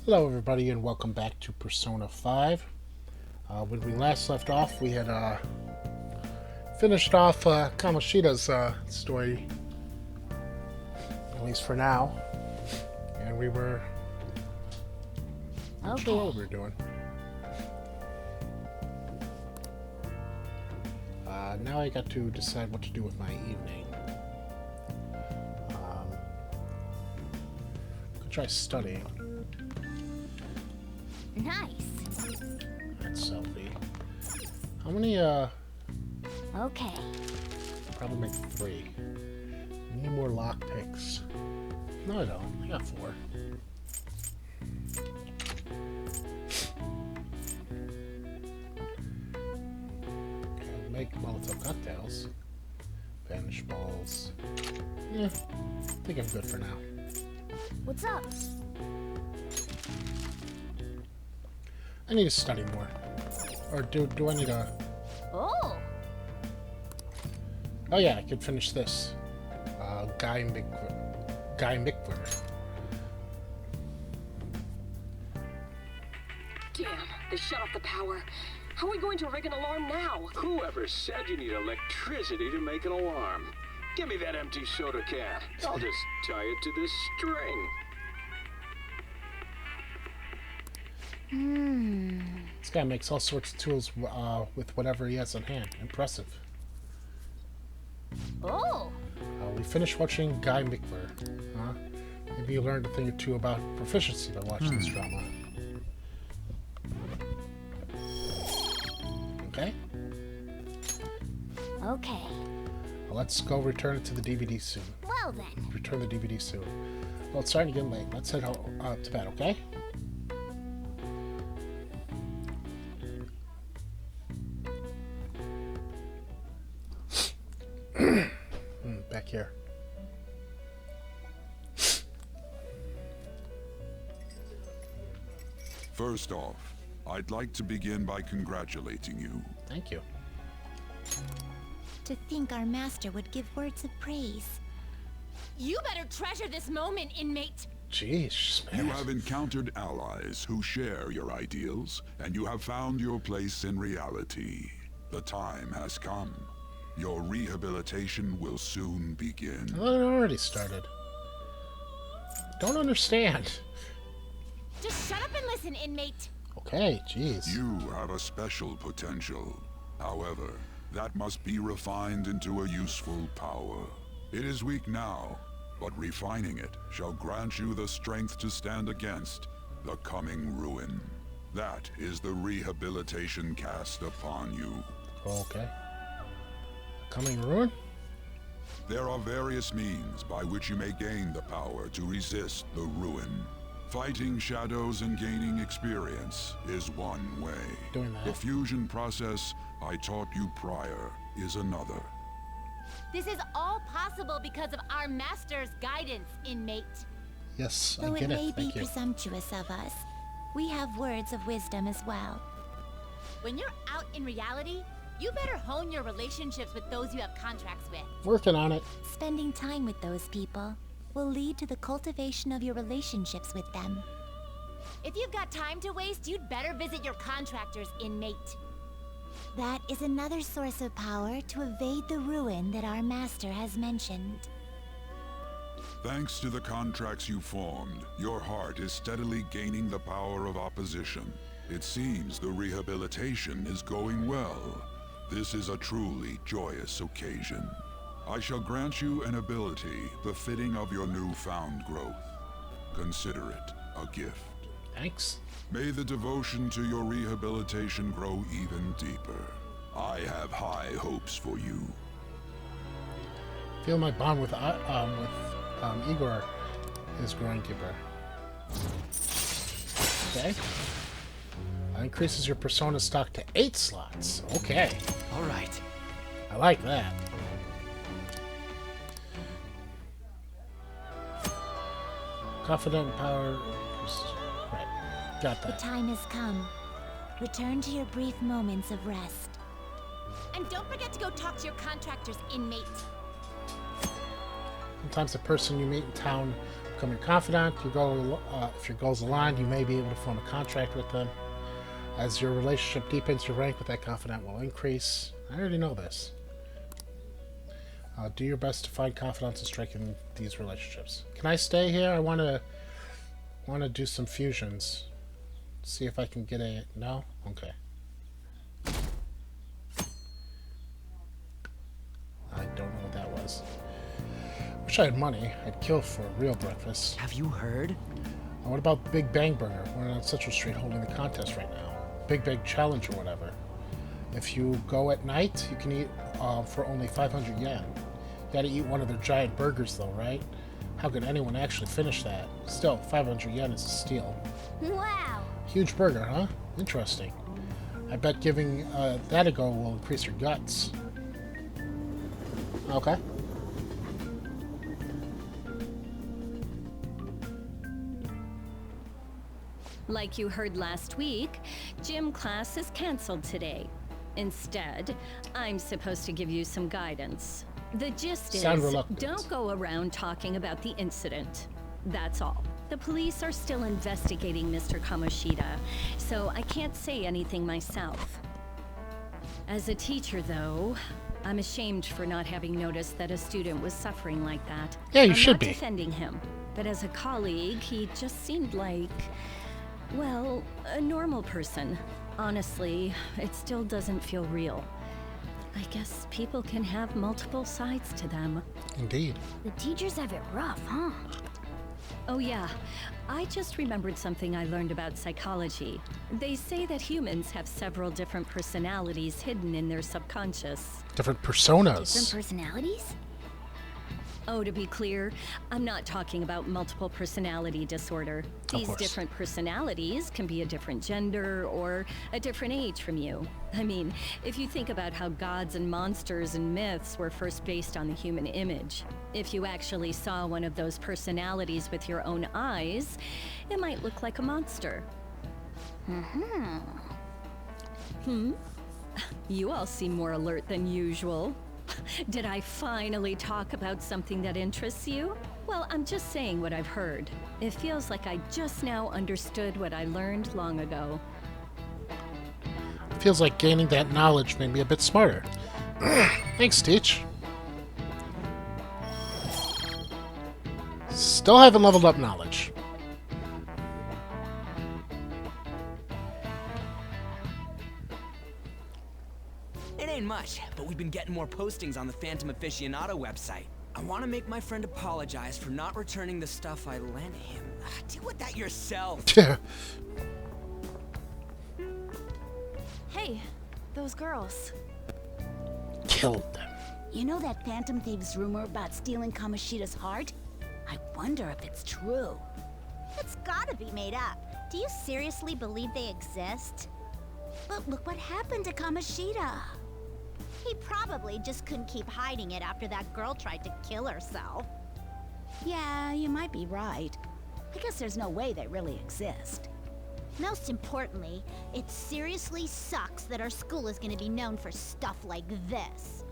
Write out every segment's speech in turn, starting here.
Hello, everybody, and welcome back to Persona 5. When we last left off, we had finished off Kamoshida's story, at least for now, and we were not sure what we were doing. Now I got to decide what to do with my evening. Could try studying. Nice. That's selfie. How many, Okay. Probably make 3. Need more lockpicks. No, I don't. I got 4. Okay, make Molotov cocktails. Vanish balls. Yeah, I think I'm good for now. What's up? I need to study more. Or do I need to... Oh. Oh yeah, I could finish this. Guy Mickler. Damn, they shut off the power. How are we going to rig an alarm now? Whoever said you need electricity to make an alarm? Give me that empty soda can. I'll just tie it to this string. This guy makes all sorts of tools with whatever he has on hand. Impressive. Oh. We finished watching Guy Mickler. Maybe you learned a thing or two about proficiency by watching this drama. Okay? Okay. Well, let's go return it to the DVD soon. Well then. Return the DVD soon. Well, it's starting to get late. Let's head to bed, okay? Back here. First off, I'd like to begin by congratulating you. Thank you. To think our master would give words of praise. You better treasure this moment, inmate. Jeez, man. You have encountered allies who share your ideals, and you have found your place in reality. The time has come. Your rehabilitation will soon begin. Well, it already started. Don't understand. Just shut up and listen, inmate. Okay, jeez. You have a special potential. However, that must be refined into a useful power. It is weak now, but refining it shall grant you the strength to stand against the coming ruin. That is the rehabilitation cast upon you. Okay. Coming ruin? There are various means by which you may gain the power to resist the ruin. Fighting shadows and gaining experience is one way. Doing that. The fusion process I taught you prior is another. This is all possible because of our master's guidance, inmate. Yes, Though I it get may it. be Thank you. presumptuous of us, we have words of wisdom as well. When you're out in reality, you better hone your relationships with those you have contracts with. Working on it. Spending time with those people will lead to the cultivation of your relationships with them. If you've got time to waste, you'd better visit your contractors, inmate. That is another source of power to evade the ruin that our master has mentioned. Thanks to the contracts you formed, your heart is steadily gaining the power of opposition. It seems the rehabilitation is going well. This is a truly joyous occasion. I shall grant you an ability befitting of your newfound growth. Consider it a gift. Thanks. May the devotion to your rehabilitation grow even deeper. I have high hopes for you. Feel my bond with Igor is growing deeper. Okay. Increases your persona stock to 8 slots. Okay. Alright. I like that. Confident power. Right. Got The that. time has come. Return to your brief moments of rest. And don't forget to go talk to your contractors, inmate. Sometimes the person you meet in town Become your confidant. If your goals align, you may be able to form a contract with them. As your relationship deepens, your rank with that confidant will increase. I already know this. Do your best to find confidants and strengthen these relationships. Can I stay here? I want to do some fusions. See if I can get a... No? Okay. I don't know what that was. Wish I had money. I'd kill for a real breakfast. Have you heard? What about Big Bang Burger? We're on Central Street holding the contest right now. Big Challenge or whatever. If you go at night, you can eat for only 500 yen. You gotta eat one of their giant burgers though, right? How could anyone actually finish that? Still, 500 yen is a steal. Wow. Huge burger, huh? Interesting. I bet giving that a go will increase your guts. Okay. Like you heard last week, gym class is canceled today. Instead, I'm supposed to give you some guidance. The gist is, don't go around talking about the incident. That's all. The police are still investigating Mr. Kamoshida, so I can't say anything myself. As a teacher, though, I'm ashamed for not having noticed that a student was suffering like that. Yeah, you should be. I'm not defending him, but as a colleague, he just seemed like, well, a normal person. Honestly, it still doesn't feel real. I guess people can have multiple sides to them. Indeed. The teachers have it rough, huh? Oh yeah, I just remembered something I learned about psychology. They say that humans have several different personalities hidden in their subconscious. Different personas. Different personalities? Oh, to be clear, I'm not talking about multiple personality disorder. These different personalities can be a different gender or a different age from you. I mean, if you think about how gods and monsters and myths were first based on the human image, if you actually saw one of those personalities with your own eyes, it might look like a monster. You all seem more alert than usual. Did I finally talk about something that interests you? Well, I'm just saying what I've heard. It feels like I just now understood what I learned long ago. Feels like gaining that knowledge made me a bit smarter. Thanks, Teach. Still haven't leveled up knowledge. It ain't much, but we've been getting more postings on the Phantom Aficionado website. I want to make my friend apologize for not returning the stuff I lent him. Deal with that yourself. Hey, those girls. Killed them. You know that Phantom Thieves rumor about stealing Kamoshida's heart? I wonder if it's true. It's gotta be made up. Do you seriously believe they exist? But look what happened to Kamoshida. He probably just couldn't keep hiding it after that girl tried to kill herself. Yeah, you might be right. I guess there's no way they really exist. Most importantly, it seriously sucks that our school is gonna be known for stuff like this.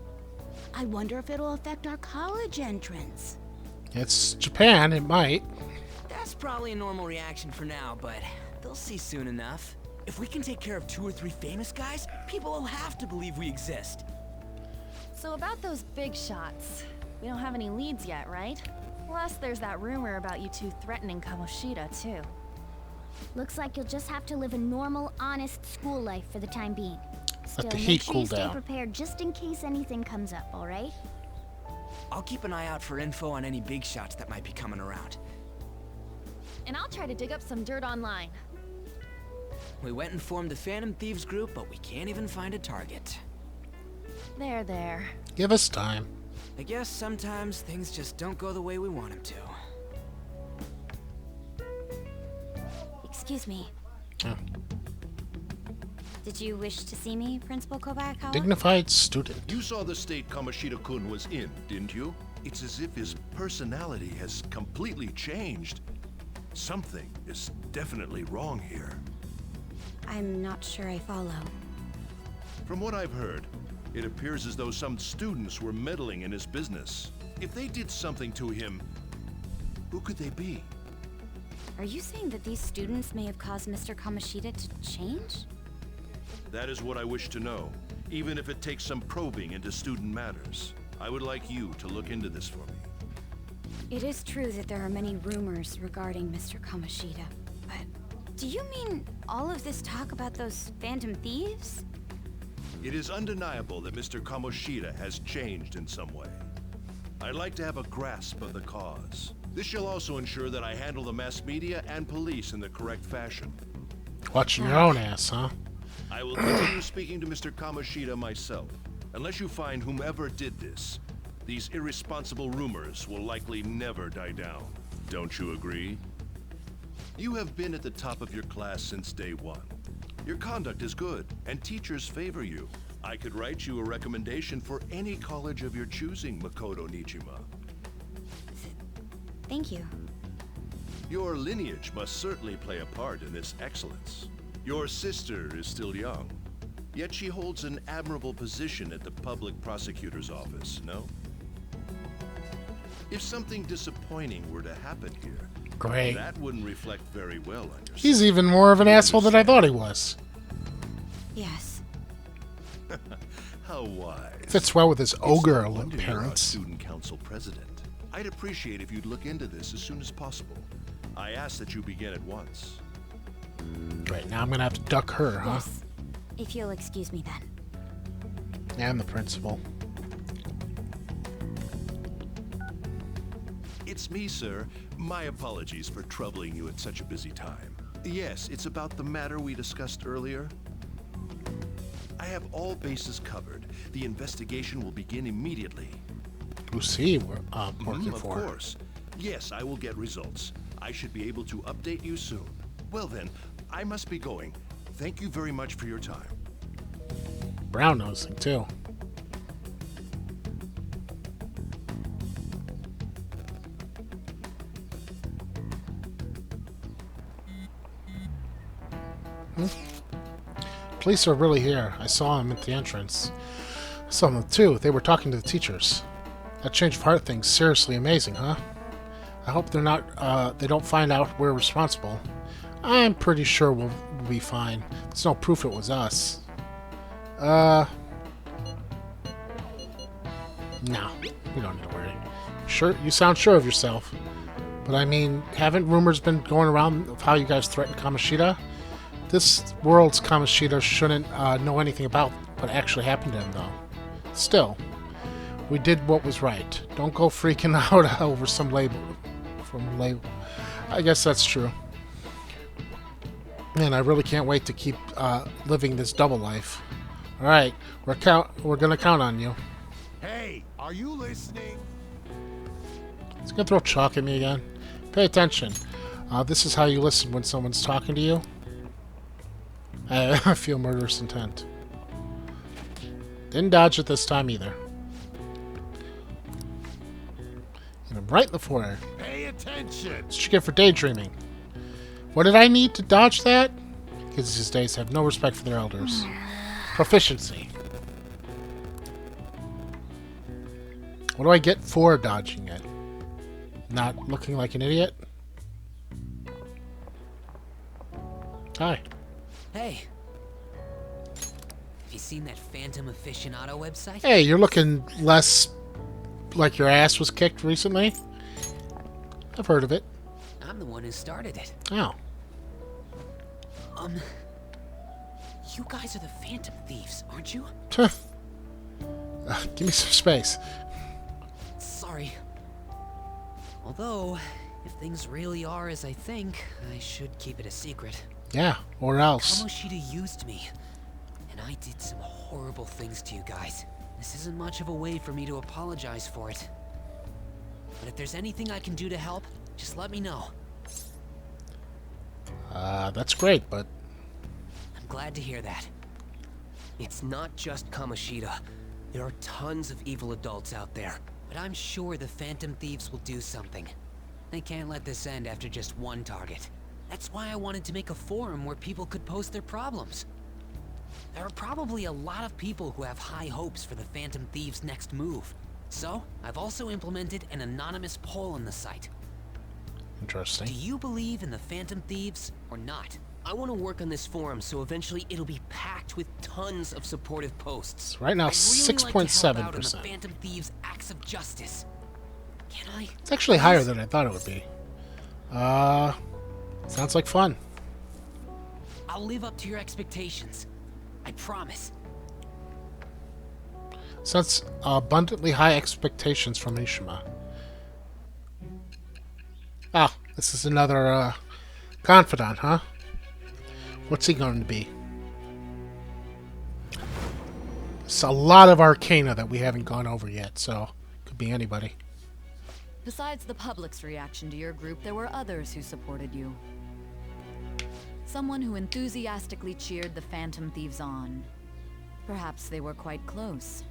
I wonder if it'll affect our college entrance. It's Japan, it might. That's probably a normal reaction for now, but they'll see soon enough. If we can take care of 2 or 3 famous guys, people will have to believe we exist. So about those big shots, we don't have any leads yet, right? Plus, there's that rumor about you two threatening Kamoshida, too. Looks like you'll just have to live a normal, honest school life for the time being. Still, Let the make heat sure cool you stay down. prepared just in case anything comes up, alright? I'll keep an eye out for info on any big shots that might be coming around. And I'll try to dig up some dirt online. We went and formed the Phantom Thieves group, but we can't even find a target. There. Give us time. I guess sometimes things just don't go the way we want them to. Excuse me. Oh. Did you wish to see me, Principal Kobayakawa? Dignified student. You saw the state Kamoshida-kun was in, didn't you? It's as if his personality has completely changed. Something is definitely wrong here. I'm not sure I follow. From what I've heard, it appears as though some students were meddling in his business. If they did something to him, Who could they be? Are you saying that these students may have caused Mr. Kamoshida to change? That is what I wish to know, even if it takes some probing into student matters. I would like you to look into this for me. It is true that there are many rumors regarding Mr. Kamoshida, but do you mean all of this talk about those phantom thieves? It is undeniable that Mr. Kamoshida has changed in some way. I'd like to have a grasp of the cause. This shall also ensure that I handle the mass media and police in the correct fashion. Watching your own ass, huh? I will continue speaking to Mr. Kamoshida myself. Unless you find whomever did this, these irresponsible rumors will likely never die down. Don't you agree? You have been at the top of your class since day one. Your conduct is good, and teachers favor you. I could write you a recommendation for any college of your choosing, Makoto Nijima. Thank you. Your lineage must certainly play a part in this excellence. Your sister is still young, yet she holds an admirable position at the public prosecutor's office, no? If something disappointing were to happen here, great, that wouldn't reflect very well on your He's even more of an asshole than I thought he was. Yes. How wise. Fits well with his ogre appearance. parents. Student council president. I'd appreciate if you'd look into this as soon as possible. I ask that you begin at once. Right, now I'm gonna have to duck her, huh? Yes. If you'll excuse me then. And the principal. It's me, sir. My apologies for troubling you at such a busy time. Yes, it's about the matter we discussed earlier. I have all bases covered. The investigation will begin immediately. Who's he working for? Of course. Yes, I will get results. I should be able to update you soon. Well then, I must be going. Thank you very much for your time. Brown nosing too. Police are really here. I saw them at the entrance. I saw them too. They were talking to the teachers. That change of heart thing's seriously amazing, huh? I hope they're not, they don't find out we're responsible. I'm pretty sure we'll be fine. There's no proof it was us. No. We don't need to worry. Sure, you sound sure of yourself. But I mean, haven't rumors been going around of how you guys threatened Kamoshida? This world's Kamoshida shouldn't know anything about what actually happened to him, though. Still, we did what was right. Don't go freaking out over some label. I guess that's true. Man, I really can't wait to keep living this double life. All right, we're gonna count on you. Hey, are you listening? He's gonna throw chalk at me again. Pay attention. This is how you listen when someone's talking to you. I feel murderous intent. Didn't dodge it this time either. Hit him right in the forehead. Pay attention. That's what you get for daydreaming. What did I need to dodge that? Kids these days have no respect for their elders. Proficiency. What do I get for dodging it? Not looking like an idiot? Hi. Hey. Have you seen that Phantom Aficionado website? Hey, you're looking less like your ass was kicked recently. I've heard of it. I'm the one who started it. Oh. You guys are the Phantom Thieves, aren't you? Give me some space. Sorry. Although, if things really are as I think, I should keep it a secret. Yeah, or else. Kamoshida used me, and I did some horrible things to you guys. This isn't much of a way for me to apologize for it. But if there's anything I can do to help, just let me know. That's great, but... I'm glad to hear that. It's not just Kamoshida. There are tons of evil adults out there. But I'm sure the Phantom Thieves will do something. They can't let this end after just one target. That's why I wanted to make a forum where people could post their problems. There are probably a lot of people who have high hopes for the Phantom Thieves' next move. So, I've also implemented an anonymous poll on the site. Interesting. Do you believe in the Phantom Thieves or not? I want to work on this forum so eventually it'll be packed with tons of supportive posts. So right now, 6.7%. The Phantom Thieves' acts of justice. Can I? It's actually higher than I thought it would be. Sounds like fun. I'll live up to your expectations. I promise. Sets abundantly high expectations from Mishima. Ah, this is another confidant, huh? What's he going to be? It's a lot of arcana that we haven't gone over yet, so could be anybody. Besides the public's reaction to your group, there were others who supported you. Someone who enthusiastically cheered the Phantom Thieves on. Perhaps they were quite close.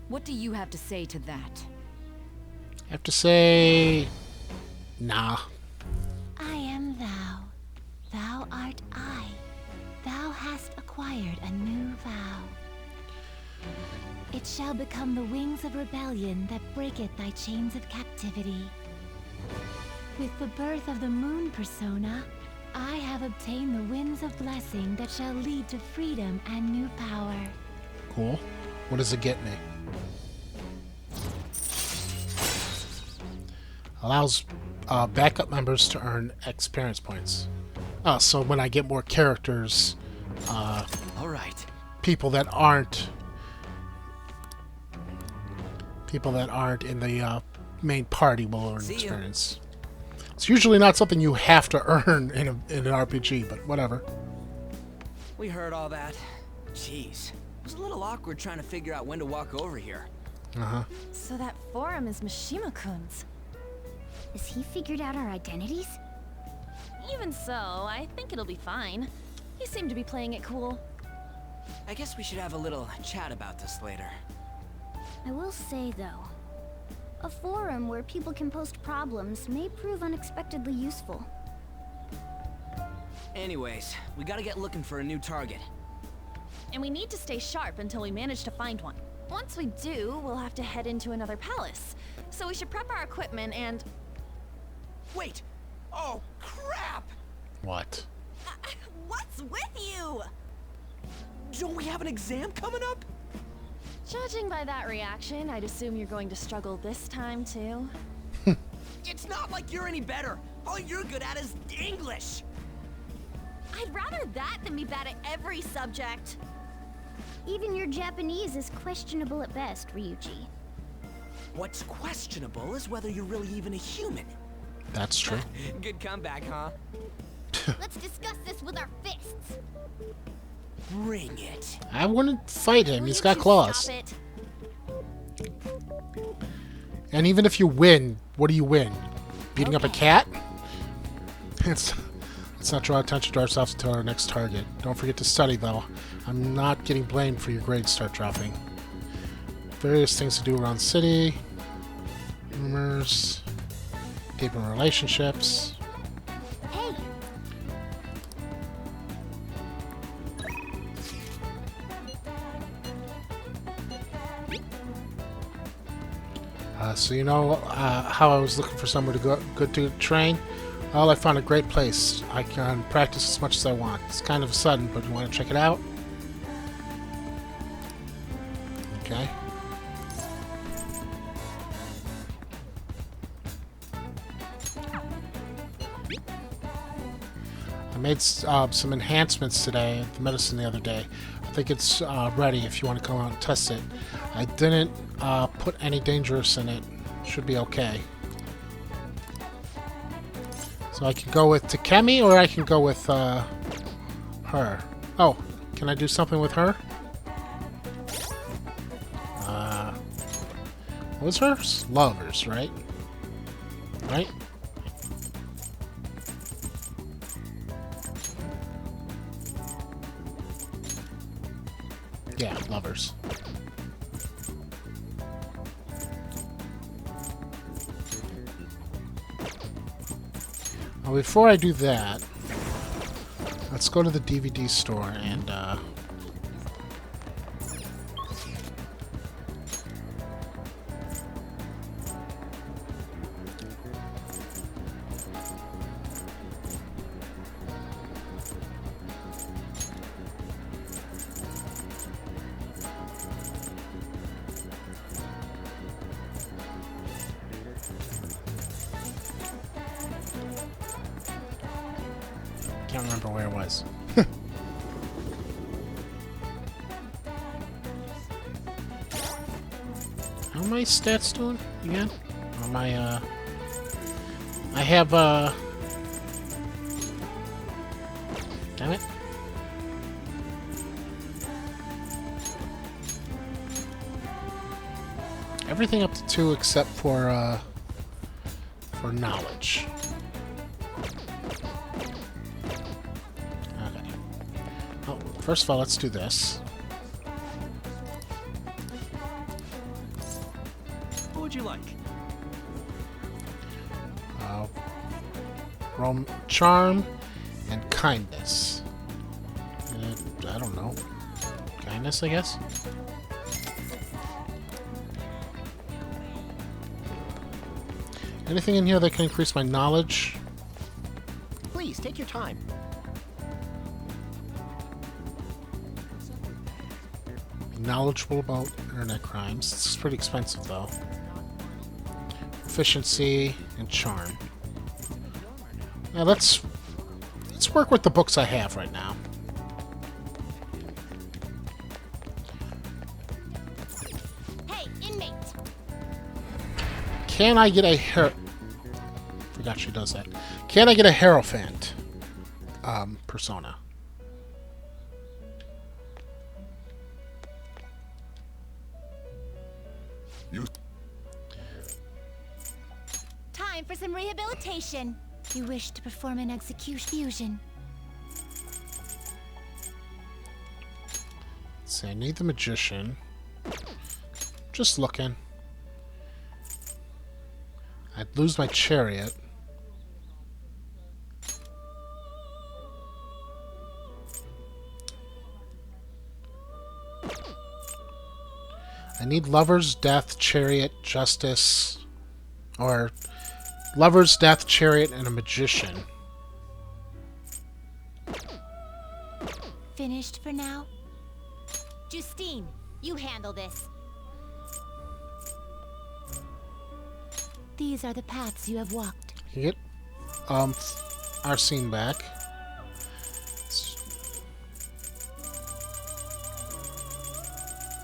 What do you have to say to that? I have to say... nah. I am thou. Thou art I. Thou hast acquired a new vow. It shall become the wings of rebellion that breaketh thy chains of captivity. With the birth of the moon persona, I have obtained the winds of blessing that shall lead to freedom and new power. Cool. What does it get me? Allows backup members to earn experience points. Oh, so when I get more characters, all right. people that aren't in the main party will earn experience. It's usually not something you have to earn in an RPG, but whatever. We heard all that. Jeez, it was a little awkward trying to figure out when to walk over here. So that forum is Mishima-kun's. Has he figured out our identities? Even so, I think it'll be fine. You seem to be playing it cool. I guess we should have a little chat about this later. I will say, though, a forum where people can post problems may prove unexpectedly useful. Anyways, we gotta get looking for a new target. And we need to stay sharp until we manage to find one. Once we do, we'll have to head into another palace. So we should prep our equipment and... Wait! Oh, crap! What? What's with you? Don't we have an exam coming up? Judging by that reaction, I'd assume you're going to struggle this time, too. It's not like you're any better. All you're good at is English. I'd rather that than be bad at every subject. Even your Japanese is questionable at best, Ryuji. What's questionable is whether you're really even a human. That's true. Good comeback, huh? Let's discuss this with our fists. Bring it. I wouldn't fight him. He's got claws. Stop it. And even if you win, what do you win? Beating up a cat? Let's not draw attention to ourselves until our next target. Don't forget to study, though. I'm not getting blamed for your grades start dropping. Various things to do around the city. Rumors. Deepen relationships. Hey! So you know how I was looking for somewhere to go to train? Well, I found a great place. I can practice as much as I want. It's kind of sudden, but you want to check it out? Okay. I made some enhancements today at the medicine the other day. I think it's ready if you want to come out and test it. I didn't put any dangerous in it. Should be okay. So I can go with Takemi or I can go with her. Oh, can I do something with her? What was hers? Lovers, right? Right? Yeah, lovers. Well, before I do that, let's go to the DVD store and Can't remember where it was. How are my stats doing again? Or my, I have, damn it. Everything up to 2 except for knowledge. Okay. Oh, first of all, let's do this. What would you like? Charm and kindness. I don't know. Kindness, I guess? Anything in here that can increase my knowledge? Please, take your time. Knowledgeable about internet crimes. It's pretty expensive, though. Efficiency and charm. Now let's work with the books I have right now. Hey, inmate. Can I get a forgot she does that. Can I get a Hierophant persona? Time for some rehabilitation. You wish to perform an execution fusion. Let's see, I need the magician. Just looking. I'd lose my chariot. I need lovers, death, chariot, justice, or lovers, death, chariot, and a magician. Finished for now? Justine, you handle this. These are the paths you have walked. You get our scene back.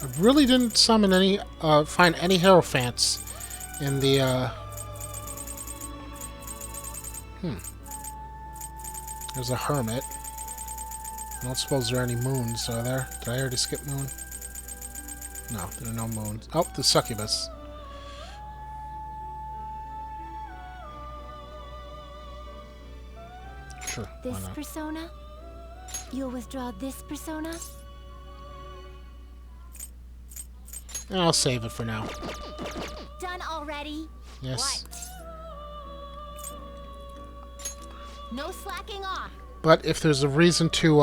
I really didn't summon any, find any Hierophants in the, There's a hermit. I don't suppose there are any moons, are there? Did I already skip moon? No, there are no moons. Oh, the succubus. Sure, This why not? persona? You'll withdraw this persona? I'll save it for now. Done already? Yes. What? No slacking off. But if there's a reason to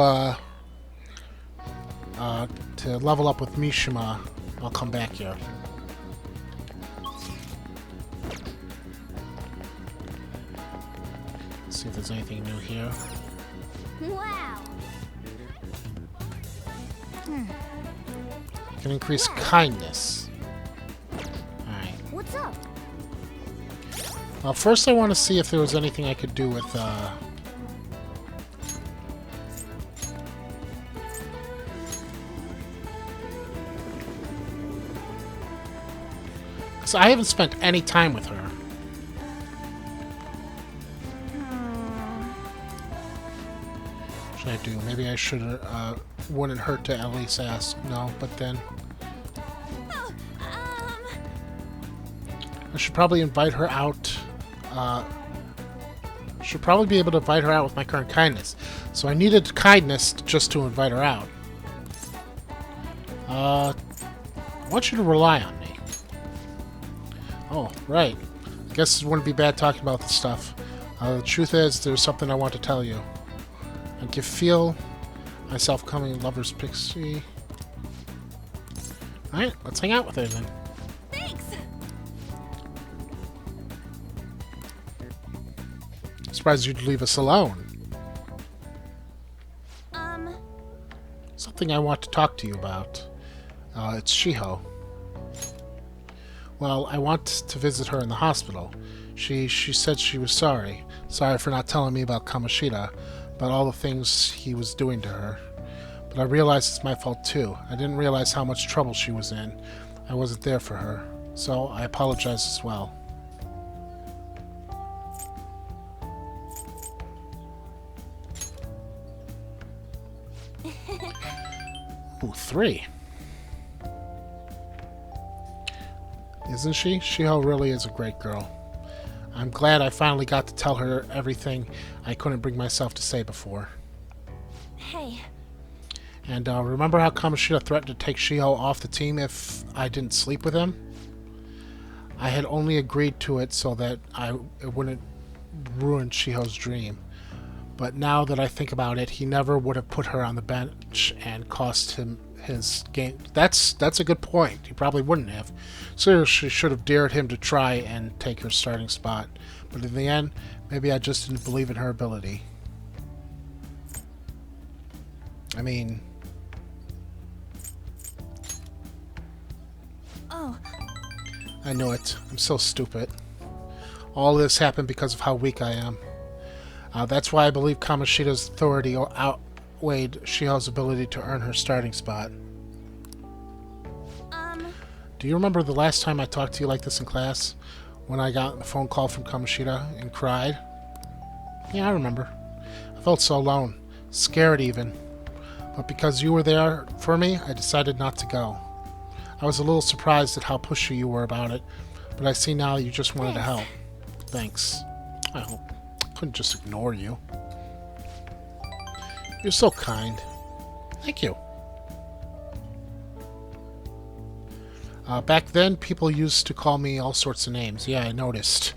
level up with Mishima, I'll come back here. See if there's anything new here. Wow. I can increase kindness. Alright. What's up? Well, first I want to see if there was anything I could do with, because I haven't spent any time with her. What should I do? Maybe I should, wouldn't hurt to at least ask. No, but then... I should probably invite her out. Should probably be able to invite her out with my current kindness. So I needed kindness just to invite her out. I want you to rely on me. Oh, right. I guess it wouldn't be bad talking about this stuff. The truth is, there's something I want to tell you. I can feel myself coming lover's pixie. Alright, let's hang out with her then. Surprised you'd leave us alone. Something I want to talk to you about. It's Shiho. Well, I want to visit her in the hospital. She said she was sorry. Sorry for not telling me about Kamoshida. about all the things he was doing to her. But I realized it's my fault too. I didn't realize how much trouble she was in. I wasn't there for her. So I apologize as well. Ooh, 3. Isn't she? Shiho really is a great girl. I'm glad I finally got to tell her everything I couldn't bring myself to say before. Hey. And remember how Kamoshida threatened to take Shiho off the team if I didn't sleep with him? I had only agreed to it so that it wouldn't ruin Shiho's dream. But now that I think about it, he never would have put her on the bench and cost him his game. That's a good point. He probably wouldn't have. Seriously, should have dared him to try and take her starting spot. But in the end, maybe I just didn't believe in her ability. I mean... Oh. I know it. I'm so stupid. All this happened because of how weak I am. That's why I believe Kamoshida's authority outweighed Shiho's ability to earn her starting spot. Do you remember the last time I talked to you like this in class? When I got a phone call from Kamoshida and cried? Yeah, I remember. I felt so alone. Scared even. But because you were there for me, I decided not to go. I was a little surprised at how pushy you were about it, but I see now you just wanted to help. Thanks. I couldn't just ignore you. You're so kind. Thank you. Back then, people used to call me all sorts of names. Yeah, I noticed.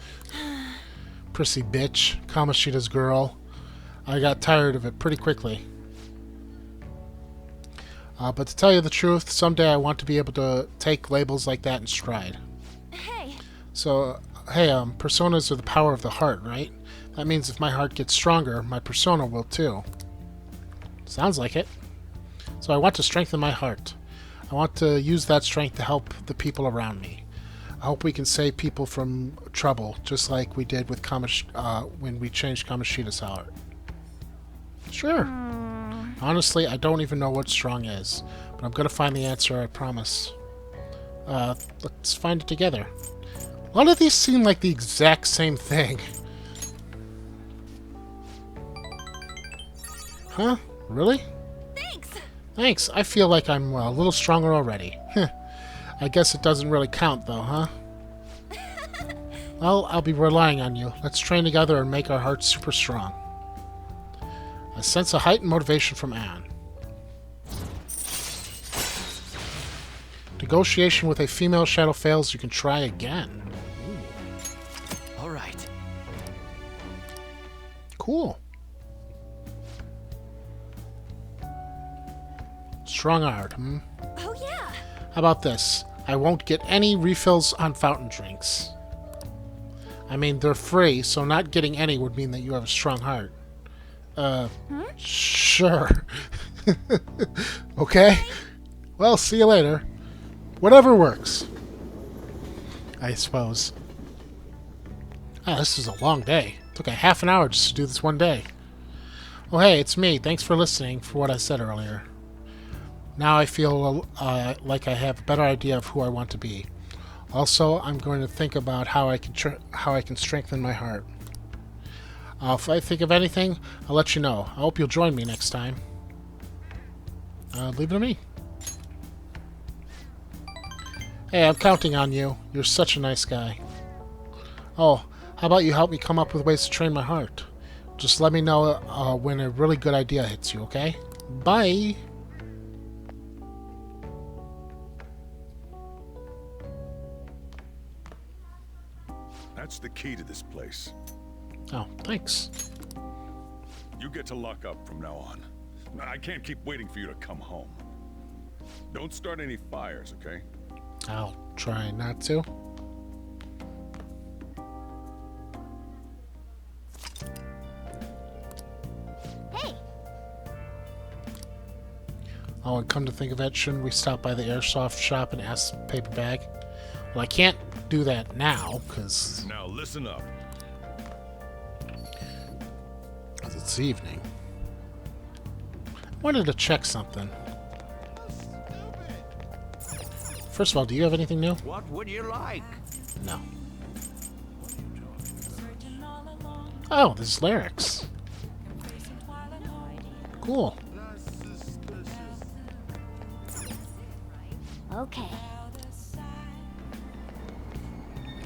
Prissy bitch, Kamoshida's girl. I got tired of it pretty quickly. But to tell you the truth, someday I want to be able to take labels like that in stride. Hey. So, hey, personas are the power of the heart, right? That means if my heart gets stronger, my persona will too. Sounds like it. So I want to strengthen my heart. I want to use that strength to help the people around me. I hope we can save people from trouble, just like we did with when we changed Kamoshida's heart. Sure. Honestly, I don't even know what strong is, but I'm going to find the answer, I promise. Let's find it together. A lot of these seem like the exact same thing. Huh? Really? Thanks. I feel like I'm a little stronger already. I guess it doesn't really count, though, huh? Well, I'll be relying on you. Let's train together and make our hearts super strong. I sense a heightened motivation from Anne. Negotiation with a female shadow fails, you can try again. Ooh. All right. Cool. Strong art, hmm? Oh, yeah. How about this? I won't get any refills on fountain drinks. I mean, they're free, so not getting any would mean that you have a strong heart. Sure. Okay? Well, see you later. Whatever works. I suppose. This is a long day. It took a half an hour just to do this one day. Oh, hey, it's me. Thanks for listening for what I said earlier. Now I feel like I have a better idea of who I want to be. Also, I'm going to think about how I can strengthen my heart. If I think of anything, I'll let you know. I hope you'll join me next time. Leave it to me. Hey, I'm counting on you. You're such a nice guy. Oh, how about you help me come up with ways to train my heart? Just let me know when a really good idea hits you, okay? Bye! That's the key to this place. Oh, thanks. You get to lock up from now on. I can't keep waiting for you to come home. Don't start any fires, okay? I'll try not to. Hey. Oh, and come to think of it, shouldn't we stop by the airsoft shop and ask the paper bag? Well, I can't do that now, because... Now listen up. it's evening. Wanted to check something. First of all, do you have anything new? What would you like? No. Oh, this is lyrics. Cool. Okay.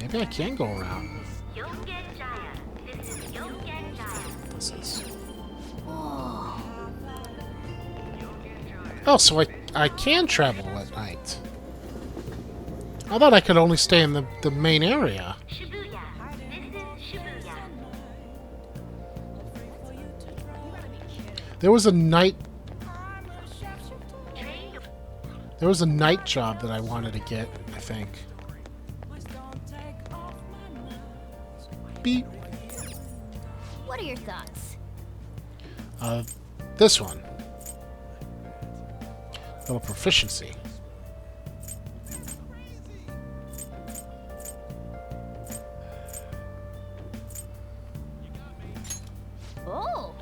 Maybe I can go around. This is... Oh, so I can travel at night. I thought I could only stay in the main area. There was a night job that I wanted to get, I think. Beep. What are your thoughts? This one. Little proficiency. Oh.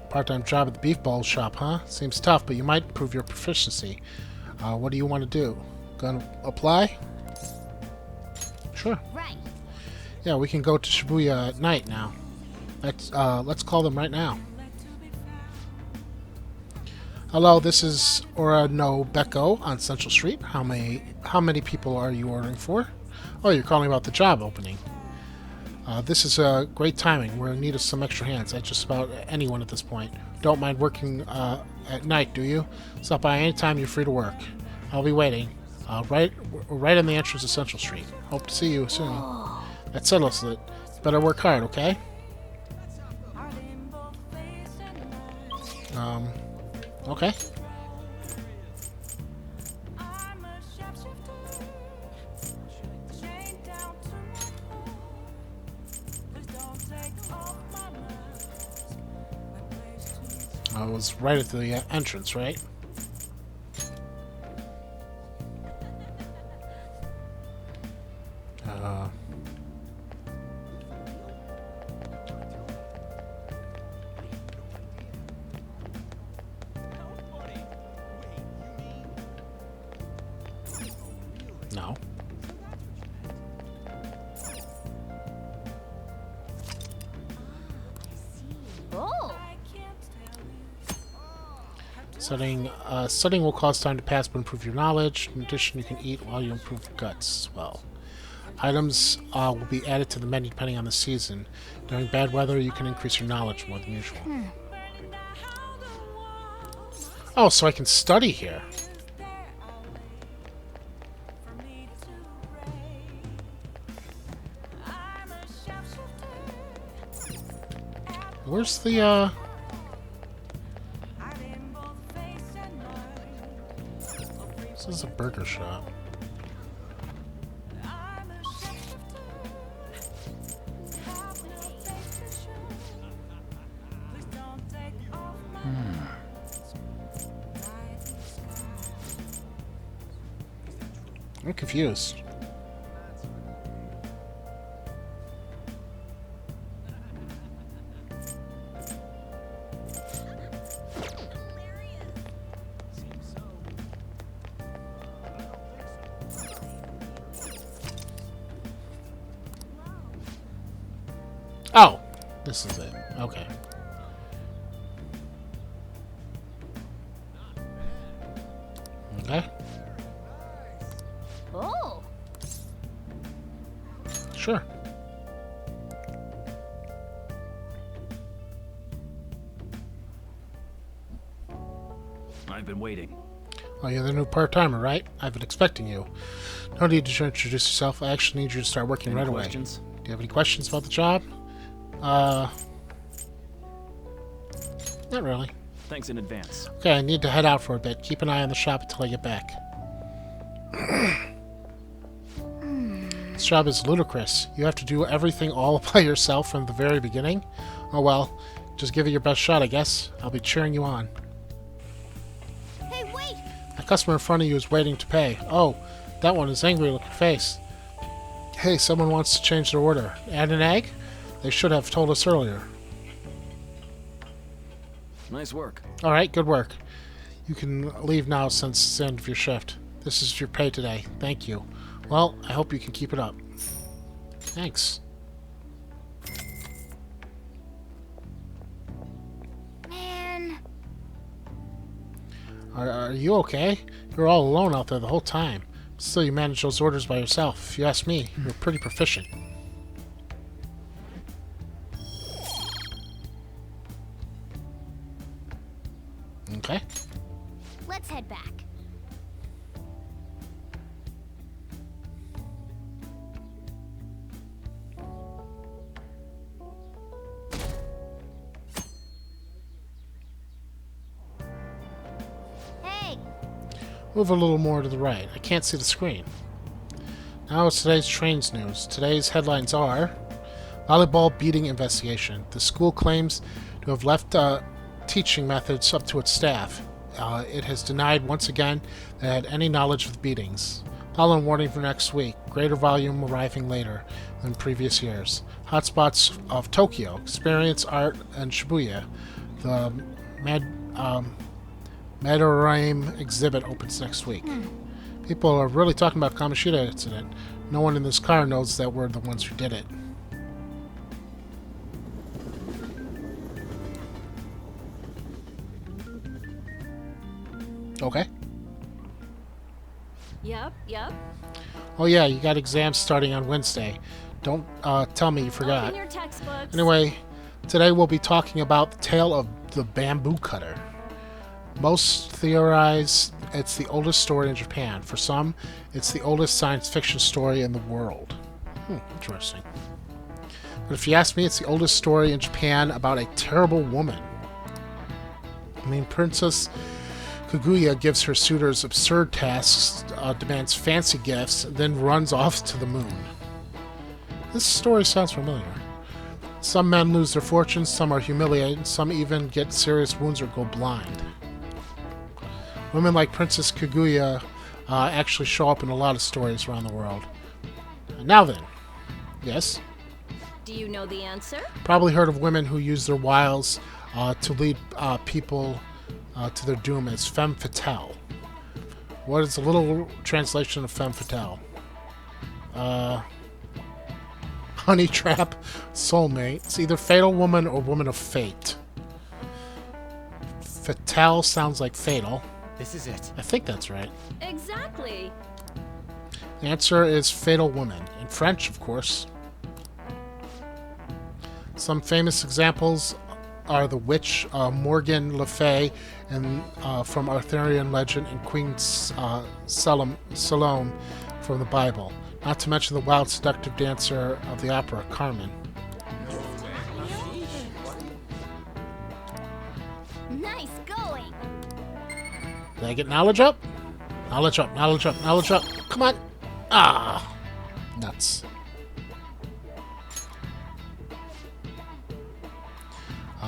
Part-time job at the beef bowl shop, huh? Seems tough, but you might improve your proficiency. What do you want to do? Gonna apply? Sure. Right. Yeah, we can go to Shibuya at night now. Let's call them right now. Hello, this is Ora no Beko on Central Street. How many people are you ordering for? Oh, you're calling about the job opening. This is great timing. We're in need of some extra hands at just about anyone at this point. Don't mind working at night, do you? Stop by anytime you're free to work. I'll be waiting. Right in the entrance of Central Street. Hope to see you soon. That settles it. Better work hard, okay? Okay. I was right at the entrance, right? No. Oh. Studying will cause time to pass but improve your knowledge. In addition, you can eat while you improve your guts as well. Items will be added to the menu depending on the season. During bad weather, you can increase your knowledge more than usual. Oh, so I can study here. Where's the, This is a burger shop. I'm confused. Oh, this is it. Okay. Okay. Oh. Sure. I've been waiting. Oh, you're the new part-timer, right? I've been expecting you. No need to introduce yourself. I actually need you to start working right away. Questions? Do you have any questions about the job? Not really. Thanks in advance. Okay, I need to head out for a bit. Keep an eye on the shop until I get back. This job is ludicrous. You have to do everything all by yourself from the very beginning? Oh well, just give it your best shot, I guess. I'll be cheering you on. Hey, wait! The customer in front of you is waiting to pay. Oh, that one is angry looking face. Hey, someone wants to change their order. Add an egg? They should have told us earlier. Nice work. Alright, good work. You can leave now since it's the end of your shift. This is your pay today. Thank you. Well, I hope you can keep it up. Thanks. Man. Are you okay? You're all alone out there the whole time. Still, you manage those orders by yourself. If you ask me, you're pretty proficient. Okay. Let's head back. Hey! Move a little more to the right. I can't see the screen. Now it's today's trains news. Today's headlines are: volleyball beating investigation. The school claims to have left teaching methods up to its staff. It has denied once again that it had any knowledge of the beatings. Pollen warning for next week. Greater volume arriving later than previous years. Hotspots of Tokyo. Experience art and Shibuya. The Madarame exhibit opens next week. People are really talking about Kamoshida incident. No one in this car knows that we're the ones who did it. Okay. Yep. Oh yeah, you got exams starting on Wednesday. Don't tell me you forgot. Open your textbooks. Anyway, today we'll be talking about the tale of the bamboo cutter. Most theorize it's the oldest story in Japan. For some, it's the oldest science fiction story in the world. Interesting. But if you ask me, it's the oldest story in Japan about a terrible woman. I mean, Princess Kaguya gives her suitors absurd tasks, demands fancy gifts, then runs off to the moon. This story sounds familiar. Some men lose their fortunes, some are humiliated, some even get serious wounds or go blind. Women like Princess Kaguya actually show up in a lot of stories around the world. Now then, yes? Do you know the answer? Probably heard of women who use their wiles to lead people to their doom as femme fatale. What is a little translation of femme fatale? Honey trap, soulmate. It's either fatal woman or woman of fate. Fatale sounds like fatal. This is it. I think that's right. Exactly. The answer is fatal woman. In French, of course. Some famous examples are the witch Morgana Le Fay and from Arthurian legend and Queen Salome from the Bible. Not to mention the wild, seductive dancer of the opera, Carmen. Nice going. Did I get knowledge up? Knowledge up, knowledge up, knowledge up. Come on. Ah. Nuts.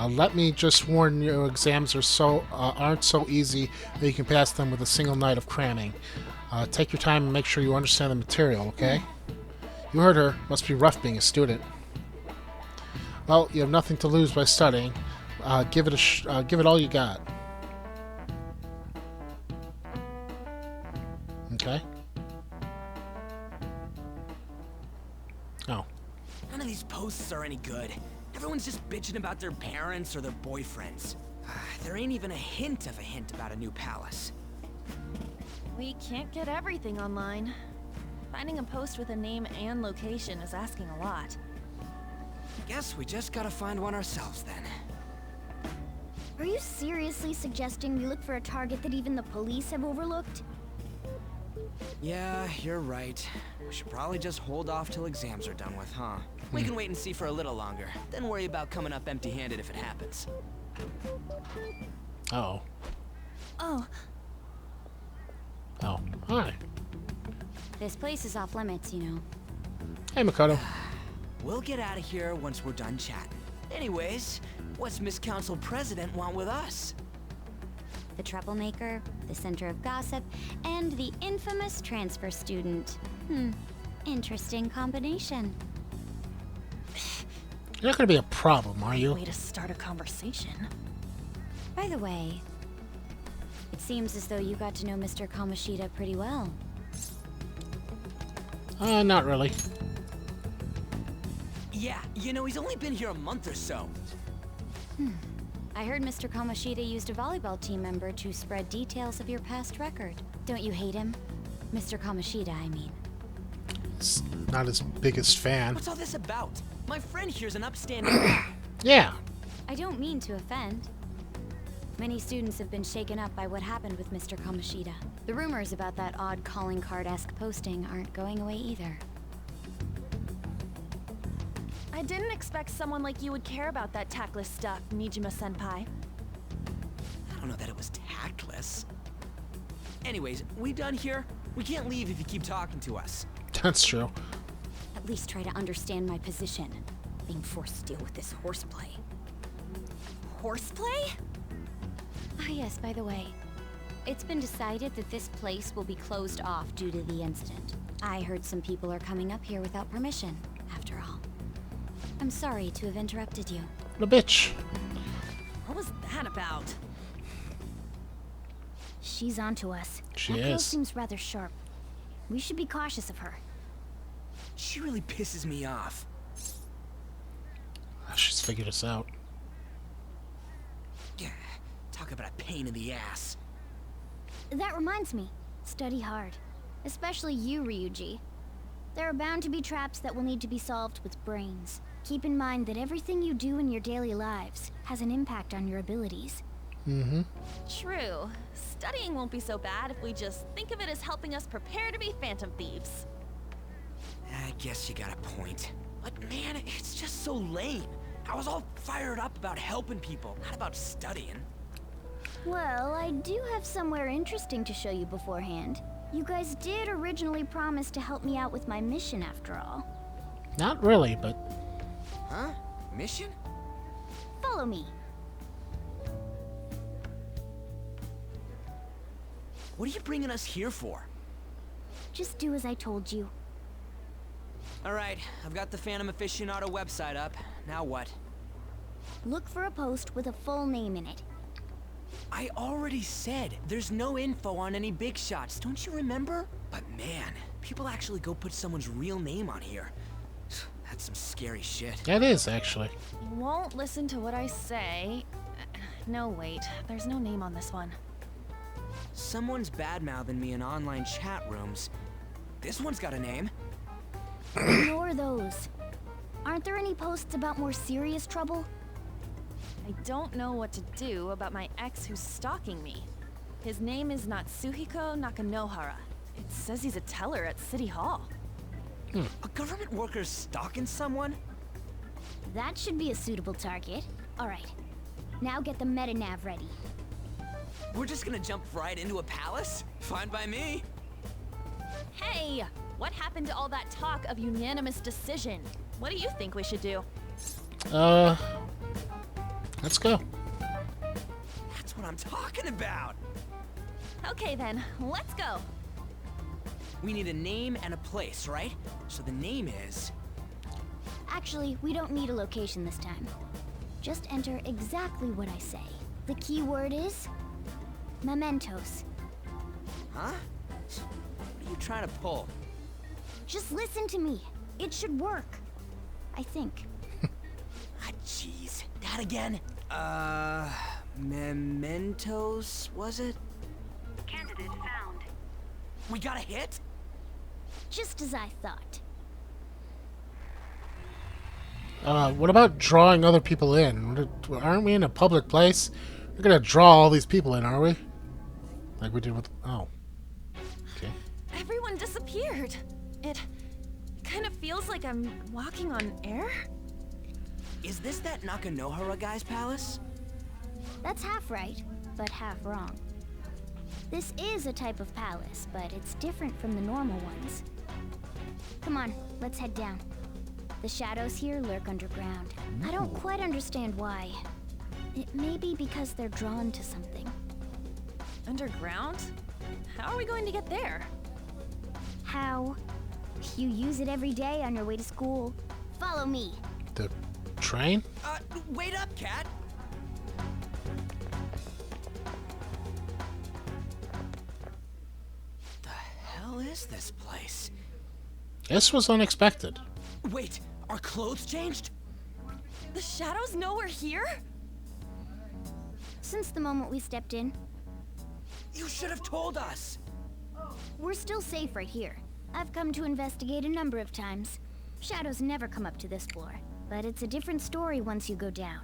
Let me just warn you, exams are aren't so easy that you can pass them with a single night of cramming. Take your time and make sure you understand the material, okay? You heard her. Must be rough being a student. Well, you have nothing to lose by studying. Give it all you got. Okay. Oh. None of these posts are any good. Everyone's just bitching about their parents or their boyfriends. There ain't even a hint about a new palace. We can't get everything online. Finding a post with a name and location is asking a lot. Guess we just gotta find one ourselves then. Are you seriously suggesting we look for a target that even the police have overlooked? Yeah, you're right. We should probably just hold off till exams are done with, huh? We can wait and see for a little longer, then worry about coming up empty-handed if it happens. Oh. Oh. Oh. Hi. This place is off limits, you know. Hey, Makoto. We'll get out of here once we're done chatting. Anyways, what's Miss Council President want with us? The troublemaker, the center of gossip, and the infamous transfer student. Interesting combination. You're not going to be a problem, are you? Way to start a conversation. By the way, it seems as though you got to know Mr. Kamoshida pretty well. Not really. Yeah, you know, he's only been here a month or so. I heard Mr. Kamoshida used a volleyball team member to spread details of your past record. Don't you hate him? Mr. Kamoshida, I mean. It's not his biggest fan. What's all this about? My friend here's an upstanding guy. Yeah. I don't mean to offend. Many students have been shaken up by what happened with Mr. Kamoshida. The rumors about that odd calling card-esque posting aren't going away either. I didn't expect someone like you would care about that tactless stuff, Nijima-senpai. I don't know that it was tactless. Anyways, we done here? We can't leave if you keep talking to us. That's true. At least try to understand my position. Being forced to deal with this horseplay. Horseplay? Ah yes, by the way. It's been decided that this place will be closed off due to the incident. I heard some people are coming up here without permission, after all. I'm sorry to have interrupted you. The bitch. What was that about? She's onto us. She That girl is. seems rather sharp. We should be cautious of her. She really pisses me off. She's figured us out. Yeah, talk about a pain in the ass. That reminds me. Study hard. Especially you, Ryuji. There are bound to be traps that will need to be solved with brains. Keep in mind that everything you do in your daily lives has an impact on your abilities. Mm-hmm. True. Studying won't be so bad if we just think of it as helping us prepare to be phantom thieves. I guess you got a point. But man, it's just so lame. I was all fired up about helping people, not about studying. Well, I do have somewhere interesting to show you beforehand. You guys did originally promise to help me out with my mission after all. Not really, but... Huh? Mission? Follow me. What are you bringing us here for? Just do as I told you. Alright, I've got the Phantom Aficionado website up. Now what? Look for a post with a full name in it. I already said there's no info on any big shots, don't you remember? But man, people actually go put someone's real name on here. That's some scary shit. That is, actually. You won't listen to what I say. No, wait. There's no name on this one. Someone's bad-mouthing me in online chat rooms. This one's got a name. Ignore those. Aren't there any posts about more serious trouble? I don't know what to do about my ex who's stalking me. His name is Natsuhiko Nakanohara. It says he's a teller at City Hall. A government worker stalking someone? That should be a suitable target. Alright. Now get the meta-nav ready. We're just gonna jump right into a palace? Fine by me. Hey! What happened to all that talk of unanimous decision? What do you think we should do? Let's go. That's what I'm talking about. Okay then, let's go. We need a name and a place, right? So the name is... Actually, we don't need a location this time. Just enter exactly what I say. The key word is... Mementos. Huh? What are you trying to pull? Just listen to me. It should work. I think. Ah, jeez. That again? Mementos, was it? Candidate found. We got a hit? Just as I thought. What about drawing other people in? Aren't we in a public place? We're gonna draw all these people in, are we? Like we did with... Oh. Okay. Everyone disappeared. It kind of feels like I'm walking on air. Is this that Nakanohara guy's palace? That's half right, but half wrong. This is a type of palace, but it's different from the normal ones. Come on, let's head down. The shadows here lurk underground. I don't quite understand why. It may be because they're drawn to something. Underground? How are we going to get there? How? You use it every day on your way to school. Follow me. The train? Wait up, Cat! hell is this place? This was unexpected. Wait, our clothes changed? The shadows know we're here? Since the moment we stepped in, You should have told us! we're still safe right here. I've come to investigate a number of times. Shadows never come up to this floor, but it's a different story once you go down.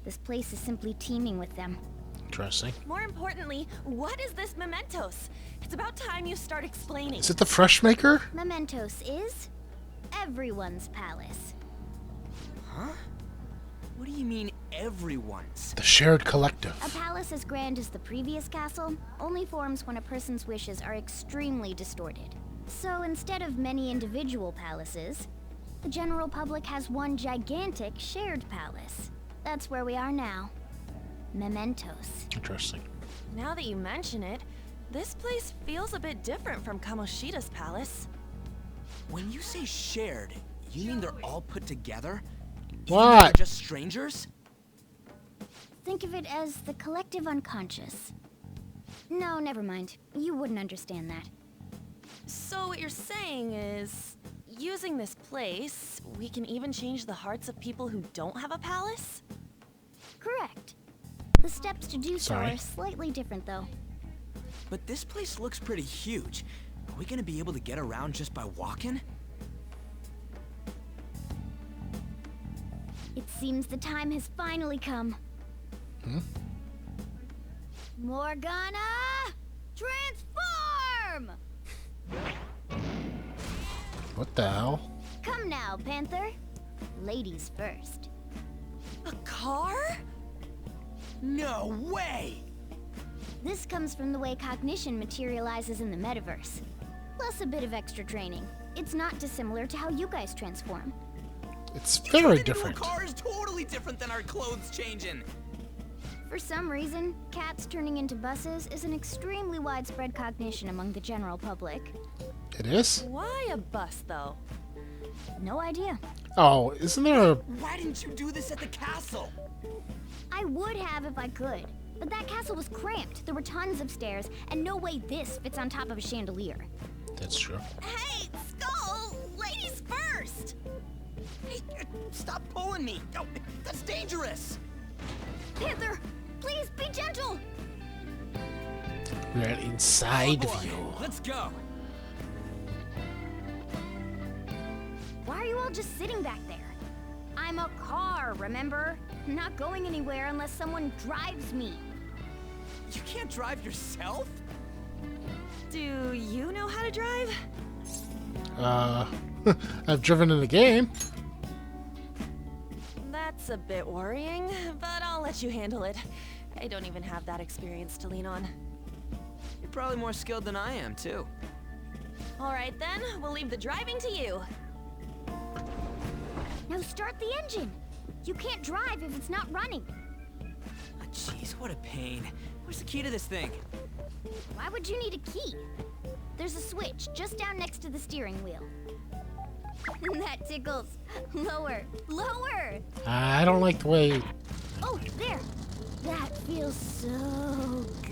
This place is simply teeming with them. Interesting. More importantly, what is this Mementos? It's about time you start explaining. Is it the fresh maker? Mementos is everyone's palace. Huh? What do you mean, everyone's? The shared collective. A palace as grand as the previous castle only forms when a person's wishes are extremely distorted. So instead of many individual palaces, the general public has one gigantic shared palace. That's where we are now. Mementos. Interesting. Now that you mention it, this place feels a bit different from Kamoshida's palace. When you say shared, you mean they're all put together? What? They're just strangers? Think of it as the collective unconscious. No, never mind. You wouldn't understand that. So what you're saying is, using this place, we can even change the hearts of people who don't have a palace? Correct. The steps to do so Sorry. are slightly different, though. But this place looks pretty huge. Are we gonna be able to get around just by walking? It seems the time has finally come. Morgana! Transform! What the hell? Come now, Panther. Ladies first. A car? No way! This comes from the way cognition materializes in the metaverse. Plus a bit of extra training. It's not dissimilar to how you guys transform. It's very The different. car is totally different than our clothes changing. For some reason, cats turning into buses is an extremely widespread cognition among the general public. It is? Why a bus, though? No idea. Oh, isn't there a... Why didn't you do this at the castle? I would have if I could, but that castle was cramped. There were tons of stairs, and no way this fits on top of a chandelier. That's true. Hey, Skull! Ladies first! Hey, stop pulling me! Oh, that's dangerous! Panther, please be gentle! We're inside Oh, boy. view. Let's go! Why are you all just sitting back there? I'm a car, remember? Not going anywhere unless someone drives me. You can't drive yourself? Do you know how to drive? I've driven in the game. That's a bit worrying, but I'll let you handle it. I don't even have that experience to lean on. You're probably more skilled than I am, too. All right then, we'll leave the driving to you. Now start the engine. You can't drive if it's not running. Ah, jeez, what a pain. Where's the key to this thing? Why would you need a key? There's a switch just down next to the steering wheel. That tickles. Lower, lower. I don't like the way... Oh, there. That feels so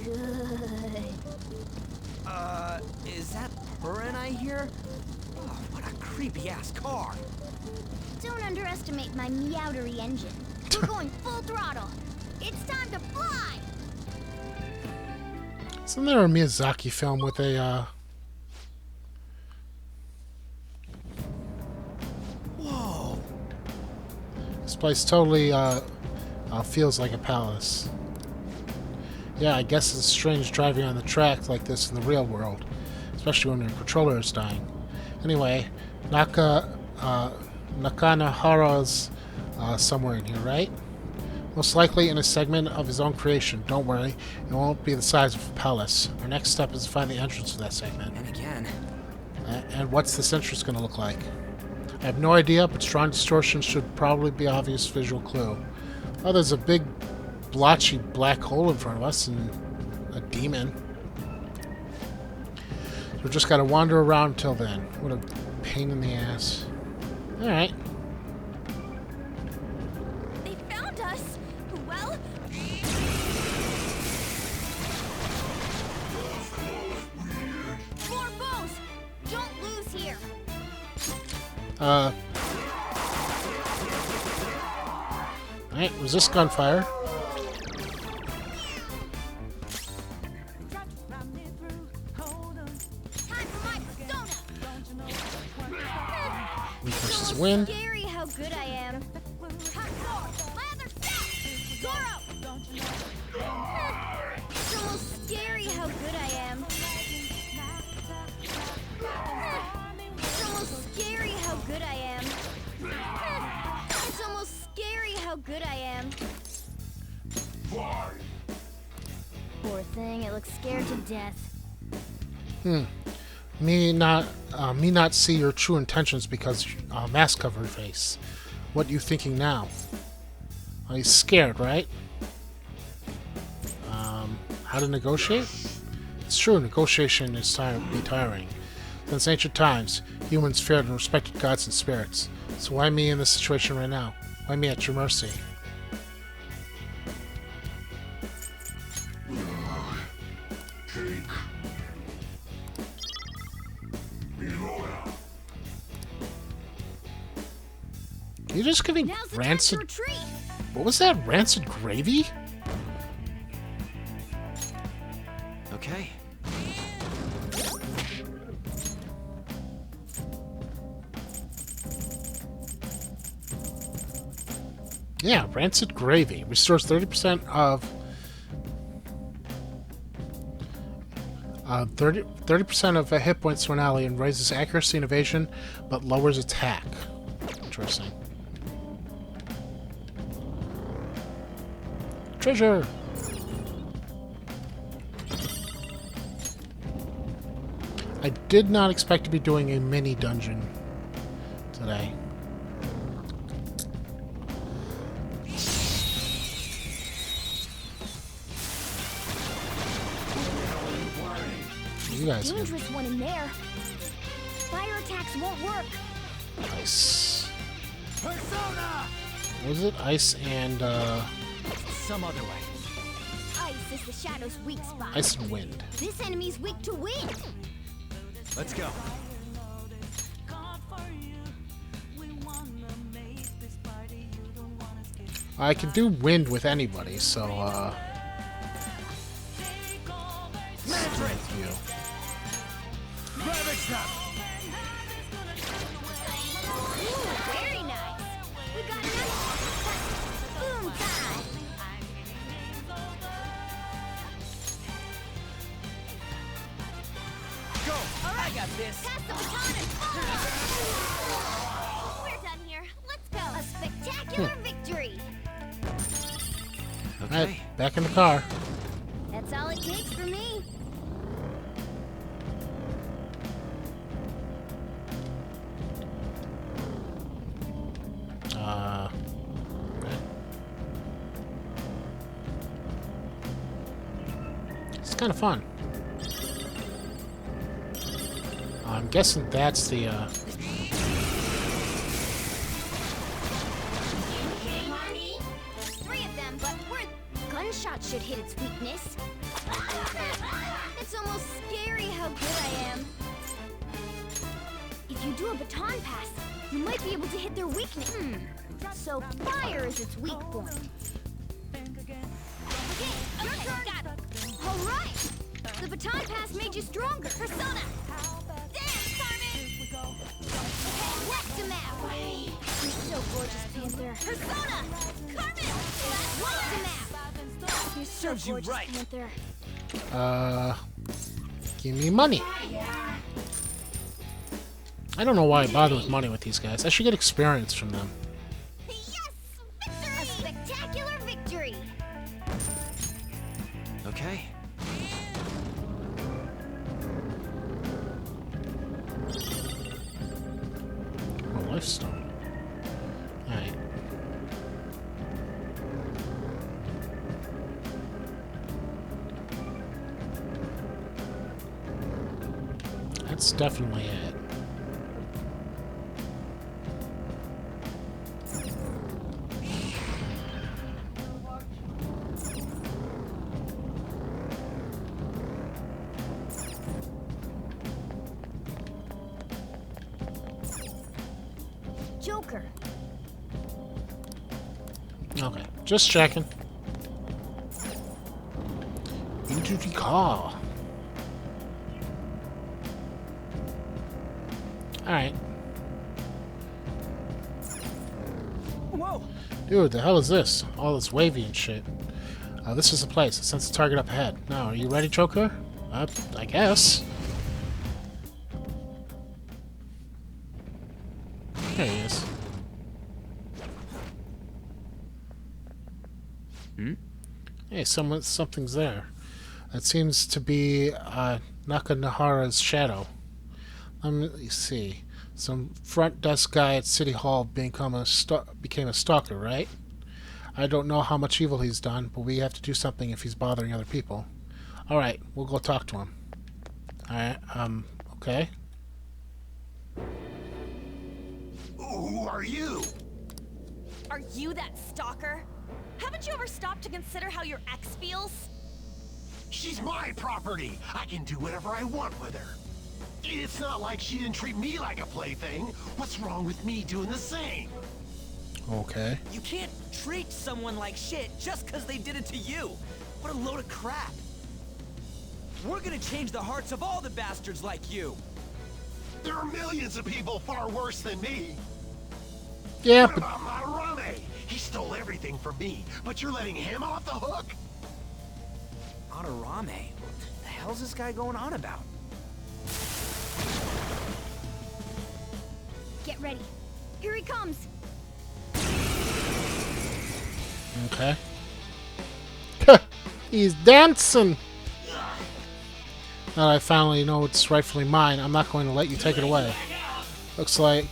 good. Is that purring I hear? Oh, what a creepy-ass car. Don't underestimate my meowdery engine. We're going full throttle. It's time to fly. Isn't there a Miyazaki film with a, Whoa. This place totally, feels like a palace. Yeah, I guess it's strange driving on the track like this in the real world. Especially when your controller is dying. Anyway, Nakanahara's somewhere in here, right? Most likely in a segment of his own creation. Don't worry, it won't be the size of a palace. Our next step is to find the entrance to that segment. And again. And what's this entrance going to look like? I have no idea, but strong distortion should probably be an obvious visual clue. Oh, there's a big, blotchy black hole in front of us and a demon. So we just got to wander around until then. What a pain in the ass. Alright. They found us! Well... More bows! Alright, resist gunfire. Wind versus wind. Scary how good I am. It's almost scary how good I am. It's almost scary how good I am. It's almost scary how good I am. Poor thing, it looks scared to death. Me not see your true intentions because mask cover your face. What you thinking now? He's scared, right? How to negotiate? It's true, negotiation is tiring. Since ancient times, humans feared and respected gods and spirits. So why me in this situation right now? Why me at your mercy? You just giving rancid? What was that? Rancid gravy? Okay. Yeah, rancid gravy restores 30% of 30% of hit points to an ally and raises accuracy and evasion, but lowers attack. Interesting. Treasure. I did not expect to be doing a mini dungeon today. You guys dangerous one in there. Fire attacks won't work. Ice. Persona! What was it? Ice and some other way. Ice is the shadow's weak spot. Ice and wind. This enemy's weak to wind. Let's go. I can do wind with anybody, so with you. Ooh, very nice. We got enough. Boom time. Go! I got this. Pass the baton and we're done here. Let's go. A spectacular victory. Okay. Alright, back in the car. That's all it takes for me. Okay. It's kind of fun. I'm guessing that's the Three of them, but gunshots should hit its weakness. It's almost scary how good I am. If you do a baton pass, you might be able to hit their weakness. So fire is its weak point. Okay, got it. All right. The baton pass made you stronger. Persona. Dance, Carmen. Left him out. You're so gorgeous, Panther. Persona. Carmen. Left him out. You're so Serves you gorgeous, right. Panther. Give me money. I don't know why I bother with money with these guys. I should get experience from them. Yes! Victory! A spectacular victory! Okay. Oh, lifestone. Alright. That's definitely it. Okay, just checking. Into the car. Alright. Whoa! Dude, the hell is this? All this wavy and shit. This is the place. Sense the target up ahead. Now, are you ready, Joker? I guess. There he is. Hey, something's there. That seems to be Nakanahara's shadow. Let me see. Some front desk guy at City Hall became a stalker, right? I don't know how much evil he's done, but we have to do something if he's bothering other people. Alright, we'll go talk to him. Alright, okay. Who are you? Are you that stalker? Haven't you ever stopped to consider how your ex feels? She's my property. I can do whatever I want with her. It's not like she didn't treat me like a plaything. What's wrong with me doing the same? Okay. You can't treat someone like shit just because they did it to you. What a load of crap. We're gonna change the hearts of all the bastards like you. There are millions of people far worse than me. Yeah, what about Madarame? He stole everything from me, but you're letting him off the hook? Madarame? What the hell's this guy going on about? Get ready. Here he comes. Okay. He's dancing! Now that I finally know it's rightfully mine, I'm not going to let you take it away. Looks like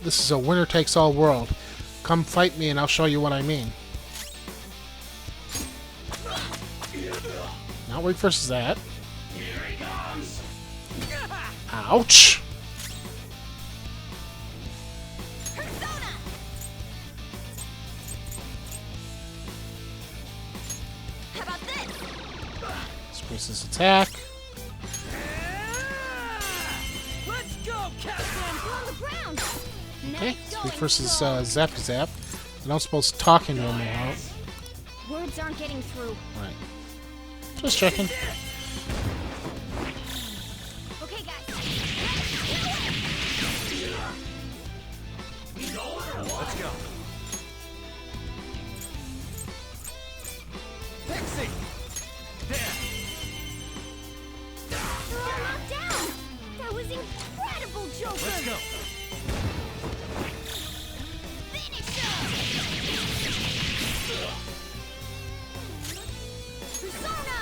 this is a winner-takes-all world. Come fight me and I'll show you what I mean. Not weak versus that. Ouch! How about this? Space his attack. Let's go, Captain! On the ground. Okay, weak versus Zappy Zap. And I'm supposed to talk into him now. Words aren't getting through. Right. Just checking. Okay, guys. Let's go. Pixie! There! They're all knocked down. That was incredible, Joker. Let's go. Finish him. Persona.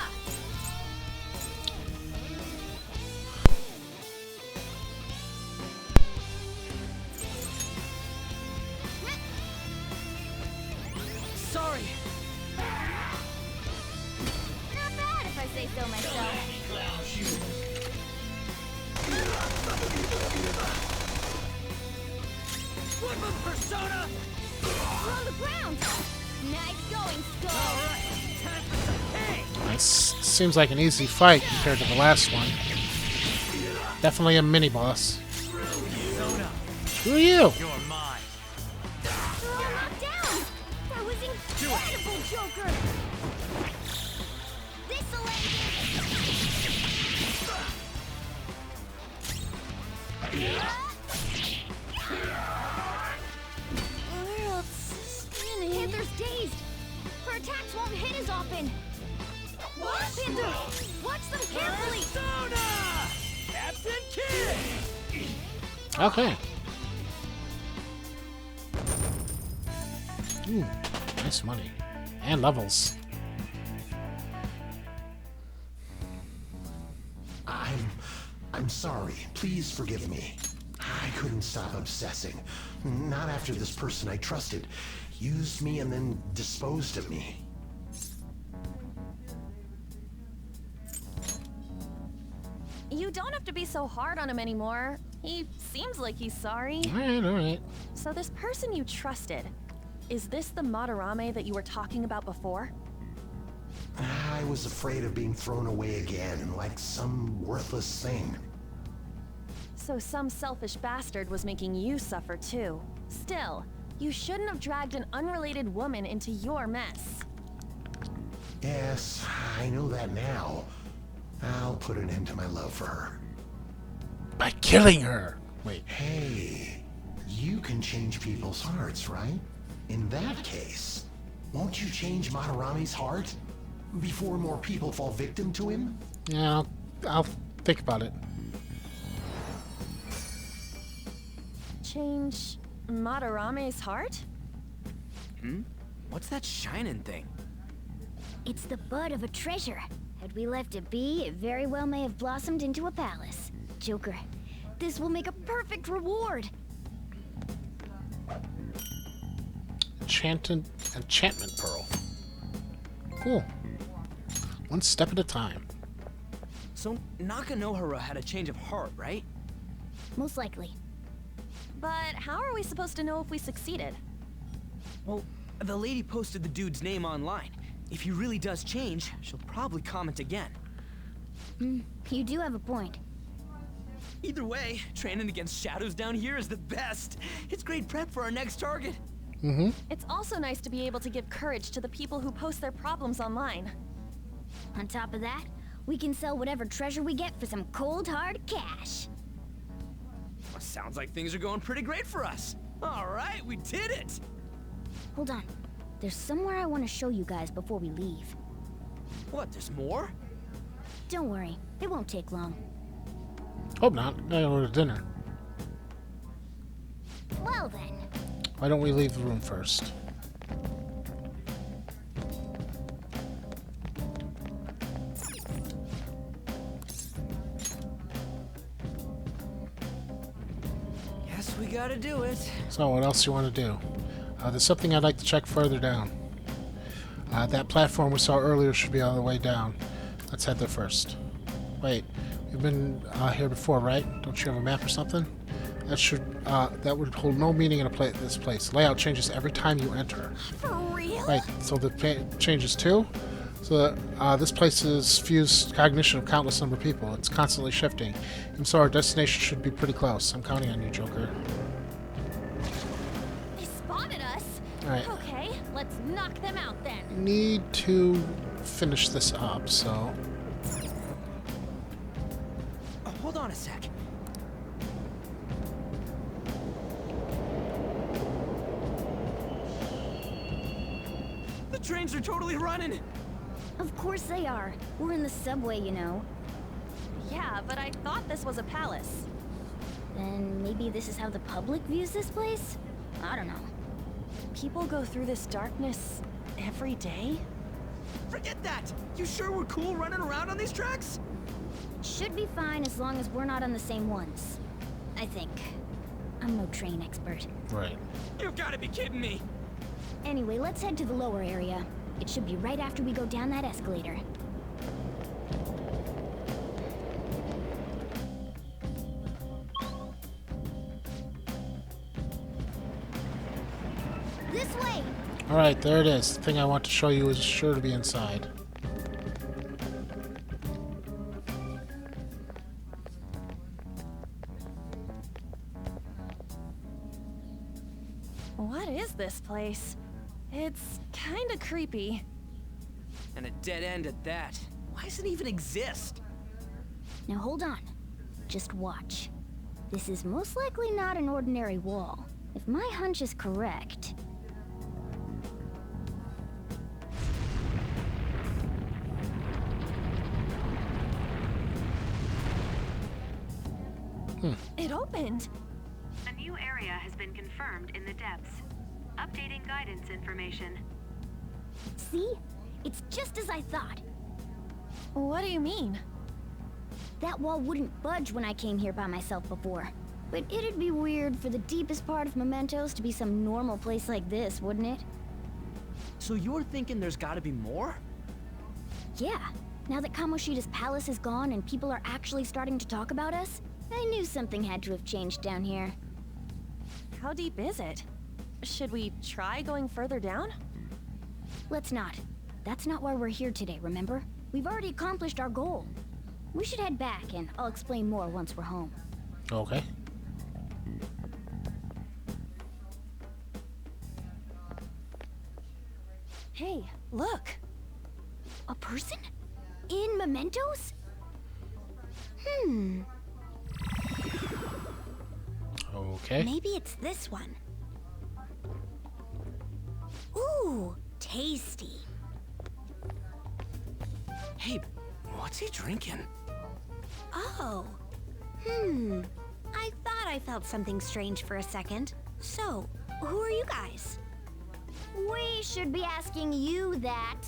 Sorry. Not bad if I say so myself. Flip of Persona! We're on the ground. Nice going, Skull. Alright, time for some pain! This seems like an easy fight compared to the last one. Definitely a mini-boss. Persona, Screw you! you're mine. They're all knocked down. That was incredible, Joker. This'll end Panther's dazed. Her attacks won't hit as often. What? Panther, watch them carefully. Persona! Captain Kid! Okay. Ooh, nice money. And levels. I'm sorry. Please forgive me. I couldn't stop obsessing. Not after this person I trusted used me and then disposed of me. You don't have to be so hard on him anymore. He seems like he's sorry. Alright. So this person you trusted, is this the Madarame that you were talking about before? I was afraid of being thrown away again, like some worthless thing. So some selfish bastard was making you suffer too. Still, You shouldn't have dragged an unrelated woman into your mess. Yes, I know that now. I'll put an end to my love for her. By killing her! Wait. Hey, you can change people's hearts, right? In that case, won't you change Madarami's heart? Before more people fall victim to him? Yeah, I'll think about it. Change Madarame's heart? Hmm? What's that shining thing? It's the bud of a treasure. Had we left it be, it very well may have blossomed into a palace. Joker, this will make a perfect reward. Enchantment pearl. Cool. One step at a time. So Nakanohara had a change of heart, right? Most likely. But how are we supposed to know if we succeeded? Well, the lady posted the dude's name online. If he really does change, she'll probably comment again. You do have a point. Either way, training against shadows down here is the best. It's great prep for our next target. Mm-hmm. It's also nice to be able to give courage to the people who post their problems online. On top of that, we can sell whatever treasure we get for some cold hard cash. Well, sounds like things are going pretty great for us. All right, we did it. Hold on. There's somewhere I want to show you guys before we leave. What, there's more? Don't worry, it won't take long. Hope not. I gotta order dinner. Well then. Why don't we leave the room first? Guess we gotta do it. So, what else do you want to do? There's something I'd like to check further down. That platform we saw earlier should be on the way down. Let's head there first. Wait, we've been here before, right? Don't you have a map or something? That would hold no meaning in this place. Layout changes every time you enter. For real? Right, so the changes too? So this place is fused cognition of countless number of people. It's constantly shifting. And so our destination should be pretty close. I'm counting on you, Joker. They spotted us. Alright. Okay, let's knock them out then. Need to finish this up, so... Oh, hold on a sec. The trains are totally running. Of course they are. We're in the subway, you know. Yeah, but I thought this was a palace. Then maybe this is how the public views this place? I don't know. People go through this darkness every day? Forget that! You sure we're cool running around on these tracks? Should be fine as long as we're not on the same ones. I think. I'm no train expert. Right. You've got to be kidding me! Anyway, let's head to the lower area. It should be right after we go down that escalator. This way! Alright, there it is. The thing I want to show you is sure to be inside. What is this place? It's kinda creepy. And a dead end at that. Why does it even exist? Now hold on. Just watch. This is most likely not an ordinary wall. If my hunch is correct... It opened! A new area has been confirmed in the depths. Updating guidance information. See? It's just as I thought. What do you mean? That wall wouldn't budge when I came here by myself before. But it'd be weird for the deepest part of Mementos to be some normal place like this, wouldn't it? So you're thinking there's gotta be more? Yeah. Now that Kamoshida's palace is gone and people are actually starting to talk about us, I knew something had to have changed down here. How deep is it? Should we try going further down? Let's not. That's not why we're here today, remember? We've already accomplished our goal. We should head back, and I'll explain more once we're home. Okay. Hey, look. A person? In Mementos? Okay. Maybe it's this one. Ooh, tasty. Hey, what's he drinking? Oh. I thought I felt something strange for a second. So, who are you guys? We should be asking you that.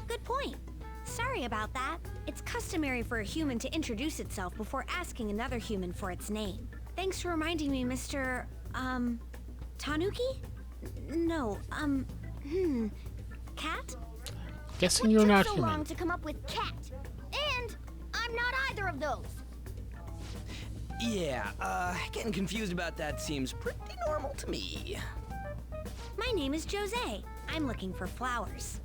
Good point. Sorry about that. It's customary for a human to introduce itself before asking another human for its name. Thanks for reminding me, Mr. Tanuki? No, Cat? Guessing you're not so human. long to come up with cat. And I'm not either of those. Yeah, getting confused about that seems pretty normal to me. My name is Jose. I'm looking for flowers.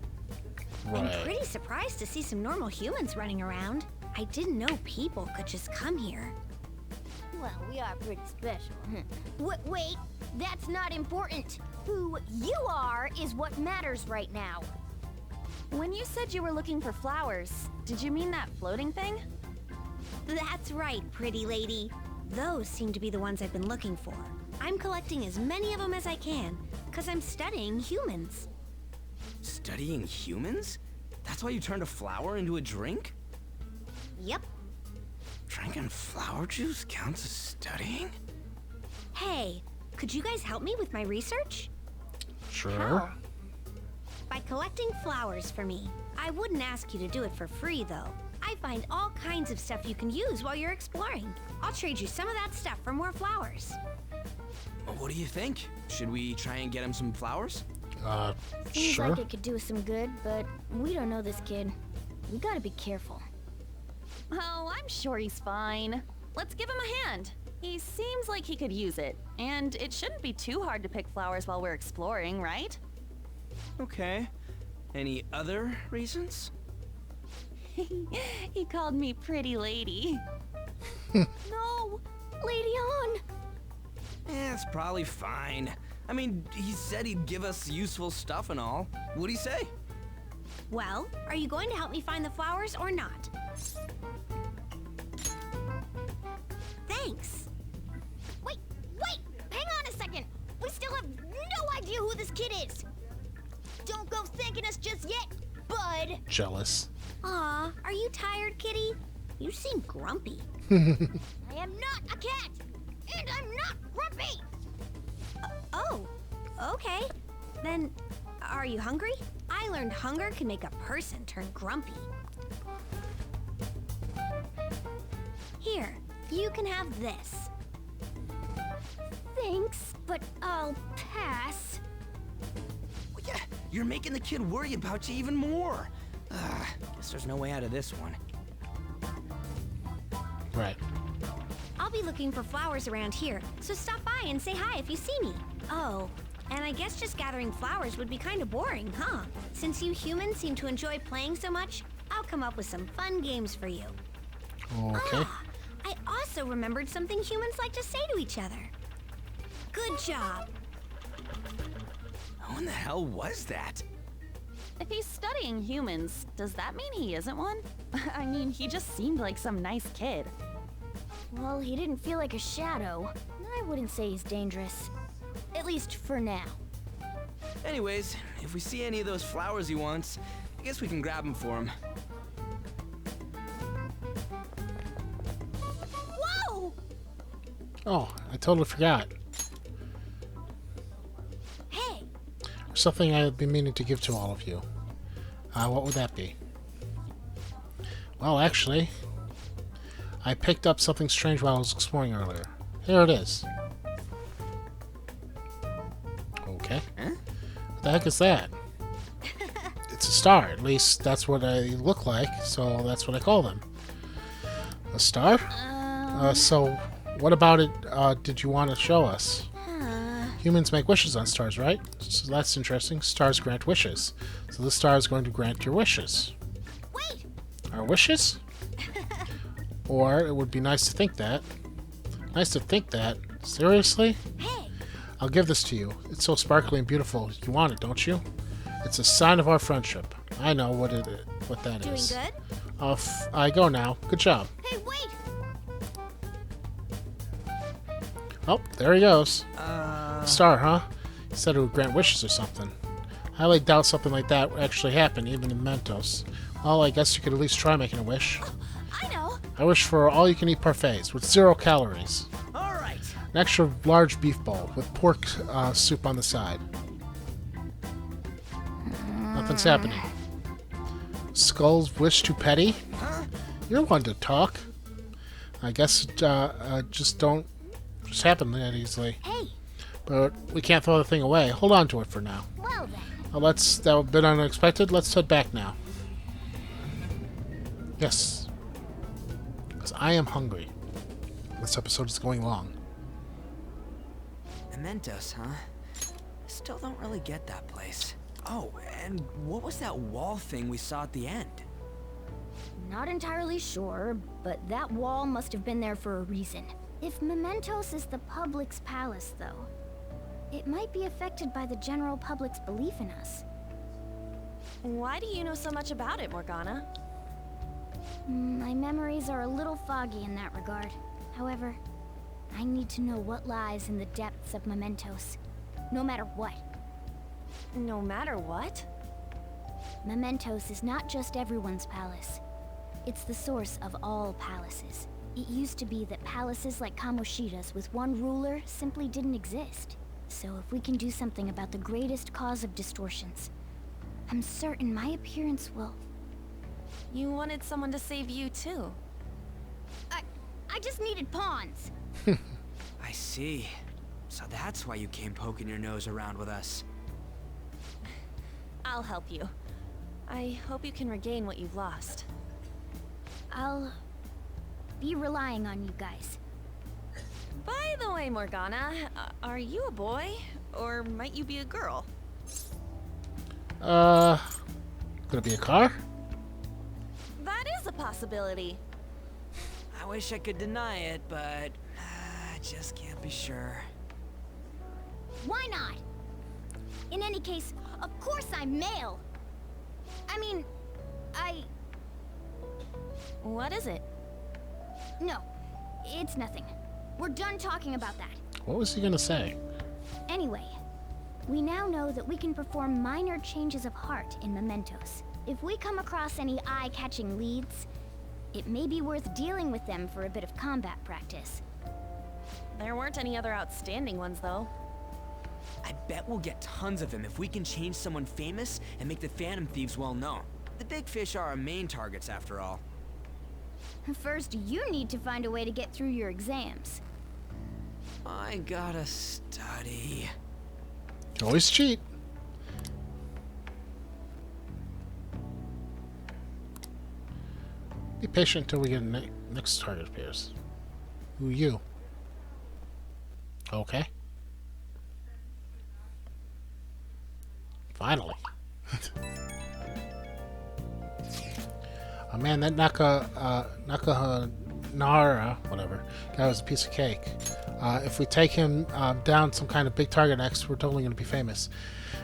Right. I'm pretty surprised to see some normal humans running around. I didn't know people could just come here. Well, we are pretty special. Wait, that's not important. Who you are is what matters right now. When you said you were looking for flowers, did you mean that floating thing? That's right, pretty lady. Those seem to be the ones I've been looking for. I'm collecting as many of them as I can, because I'm studying humans. Studying humans? That's why you turned a flower into a drink? Yep. Drinking flower juice counts as studying? Hey, could you guys help me with my research? Sure. How? By collecting flowers for me. I wouldn't ask you to do it for free, though. I find all kinds of stuff you can use while you're exploring. I'll trade you some of that stuff for more flowers. What do you think? Should we try and get him some flowers? Seems Sure. like it could do us some good, but we don't know this kid. We gotta be careful. Oh, I'm sure he's fine. Let's give him a hand. He seems like he could use it, and it shouldn't be too hard to pick flowers while we're exploring, right? Okay. Any other reasons? He called me pretty lady. No! Lady on! It's probably fine. I mean, he said he'd give us useful stuff and all. What'd he say? Well, are you going to help me find the flowers or not? Thanks. Wait! Hang on a second! We still have no idea who this kid is! Don't go thanking us just yet, bud! Jealous. Aw, are you tired, kitty? You seem grumpy. I am not a cat! And I'm not grumpy! Oh, okay. Then, are you hungry? I learned hunger can make a person turn grumpy. Here, you can have this. Thanks, but I'll pass. Well, yeah, you're making the kid worry about you even more. Guess there's no way out of this one. Right. I'll be looking for flowers around here, so stop by and say hi if you see me. Oh, and I guess just gathering flowers would be kind of boring, huh? Since you humans seem to enjoy playing so much, I'll come up with some fun games for you. Okay. I also remembered something humans like to say to each other. Good job. Who in the hell was that? If he's studying humans, does that mean he isn't one? I mean, he just seemed like some nice kid. Well, he didn't feel like a shadow. I wouldn't say he's dangerous. At least for now. Anyways, if we see any of those flowers he wants, I guess we can grab them for him. Whoa! Oh, I totally forgot. Hey! Something I've been meaning to give to all of you. What would that be? Well, actually, I picked up something strange while I was exploring earlier. Here it is. Okay. Huh? What the heck is that? It's a star. At least that's what they look like, so that's what I call them. A star? So, what about it did you want to show us? Humans make wishes on stars, right? So that's interesting. Stars grant wishes. So this star is going to grant your wishes. Wait! Our wishes? Or it would be nice to think that. Nice to think that. Seriously? Hey! I'll give this to you. It's so sparkly and beautiful. You want it, don't you? It's a sign of our friendship. I know what that is. Doing good? Off I go now. Good job. Hey, wait! Oh, there he goes. Star, huh? He said it would grant wishes or something. I highly doubt something like that would actually happen, even in Mementos. Well, I guess you could at least try making a wish. I know! I wish for all-you-can-eat parfaits with 0 calories. Alright. An extra large beef bowl with pork soup on the side. Nothing's happening. Skull's wish too petty? You're one to talk. I guess it just don't happen that easily. Hey! But we can't throw the thing away. Hold on to it for now. Well then. Well, that was a bit unexpected. Let's head back now. Yes. Because I am hungry. This episode is going long. Mementos, huh? Still don't really get that place. Oh, and what was that wall thing we saw at the end? Not entirely sure, but that wall must have been there for a reason. If Mementos is the public's palace, though, it might be affected by the general public's belief in us. Why do you know so much about it, Morgana? My memories are a little foggy in that regard. However, I need to know what lies in the depths of Mementos, no matter what. No matter what? Mementos is not just everyone's palace. It's the source of all palaces. It used to be that palaces like Kamoshida's with one ruler simply didn't exist. So if we can do something about the greatest cause of distortions, I'm certain my appearance will... You wanted someone to save you, too. I just needed pawns. I see. So that's why you came poking your nose around with us. I'll help you. I hope you can regain what you've lost. I'll be relying on you guys. By the way, Morgana, are you a boy? Or might you be a girl? Gonna be a car? That is a possibility. I wish I could deny it, but I just can't be sure. Why not? In any case, of course I'm male. I mean, What is it? No, it's nothing. We're done talking about that. What was he gonna say? Anyway, we now know that we can perform minor changes of heart in Mementos. If we come across any eye-catching leads, it may be worth dealing with them for a bit of combat practice. There weren't any other outstanding ones, though. I bet we'll get tons of them if we can change someone famous and make the Phantom Thieves well known. The big fish are our main targets, after all. First, you need to find a way to get through your exams. I gotta study. You can always cheat. Be patient until we get next target appears. Who you? Okay. Finally. Oh man, that Nara, whatever, guy was a piece of cake. If we take him down some kind of big target next, we're totally going to be famous.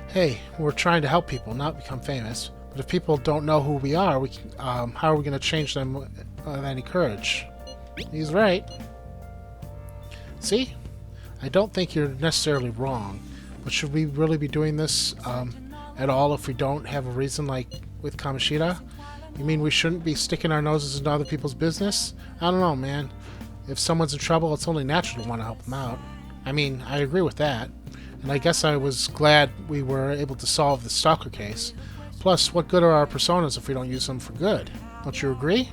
Hey, we're trying to help people, not become famous. But if people don't know who we are, how are we going to change them with any courage? He's right. See? I don't think you're necessarily wrong. But should we really be doing this at all if we don't have a reason, like with Kamoshida? You mean we shouldn't be sticking our noses into other people's business? I don't know, man. If someone's in trouble, it's only natural to want to help them out. I mean, I agree with that. And I guess I was glad we were able to solve the Stalker case. Plus, what good are our personas if we don't use them for good? Don't you agree?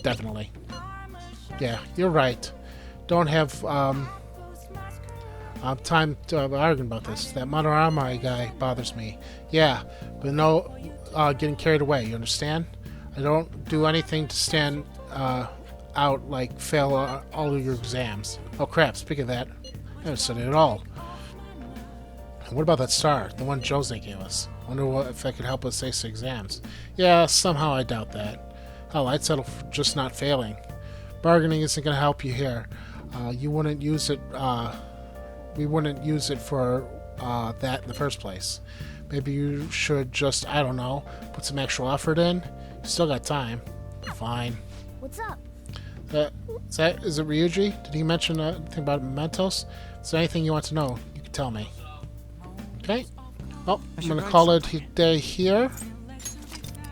Definitely. Yeah, you're right. Don't have time to argue about this. That Manorama guy bothers me. Yeah, but no getting carried away, you understand? I don't do anything to stand out like fail all of your exams. Oh crap, speaking of that, I haven't studied at all. And what about that star, the one Jose gave us? Wonder if that could help us ace the exams. Yeah, somehow I doubt that. Hell, I'd settle for just not failing. Bargaining isn't going to help you here. You wouldn't use it, we wouldn't use it for that in the first place. maybe you should just, I don't know, put some actual effort in. You still got time. Fine. What's up? Is it Ryuji? Did he mention anything about Mementos? Is there anything you want to know? You can tell me. Okay. Well, I'm going to call it a day here.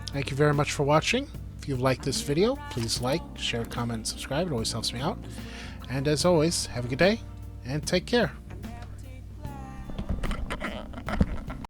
Thank you very much for watching. If you've liked this video, please like, share, comment, and subscribe. It always helps me out. And as always, have a good day and take care.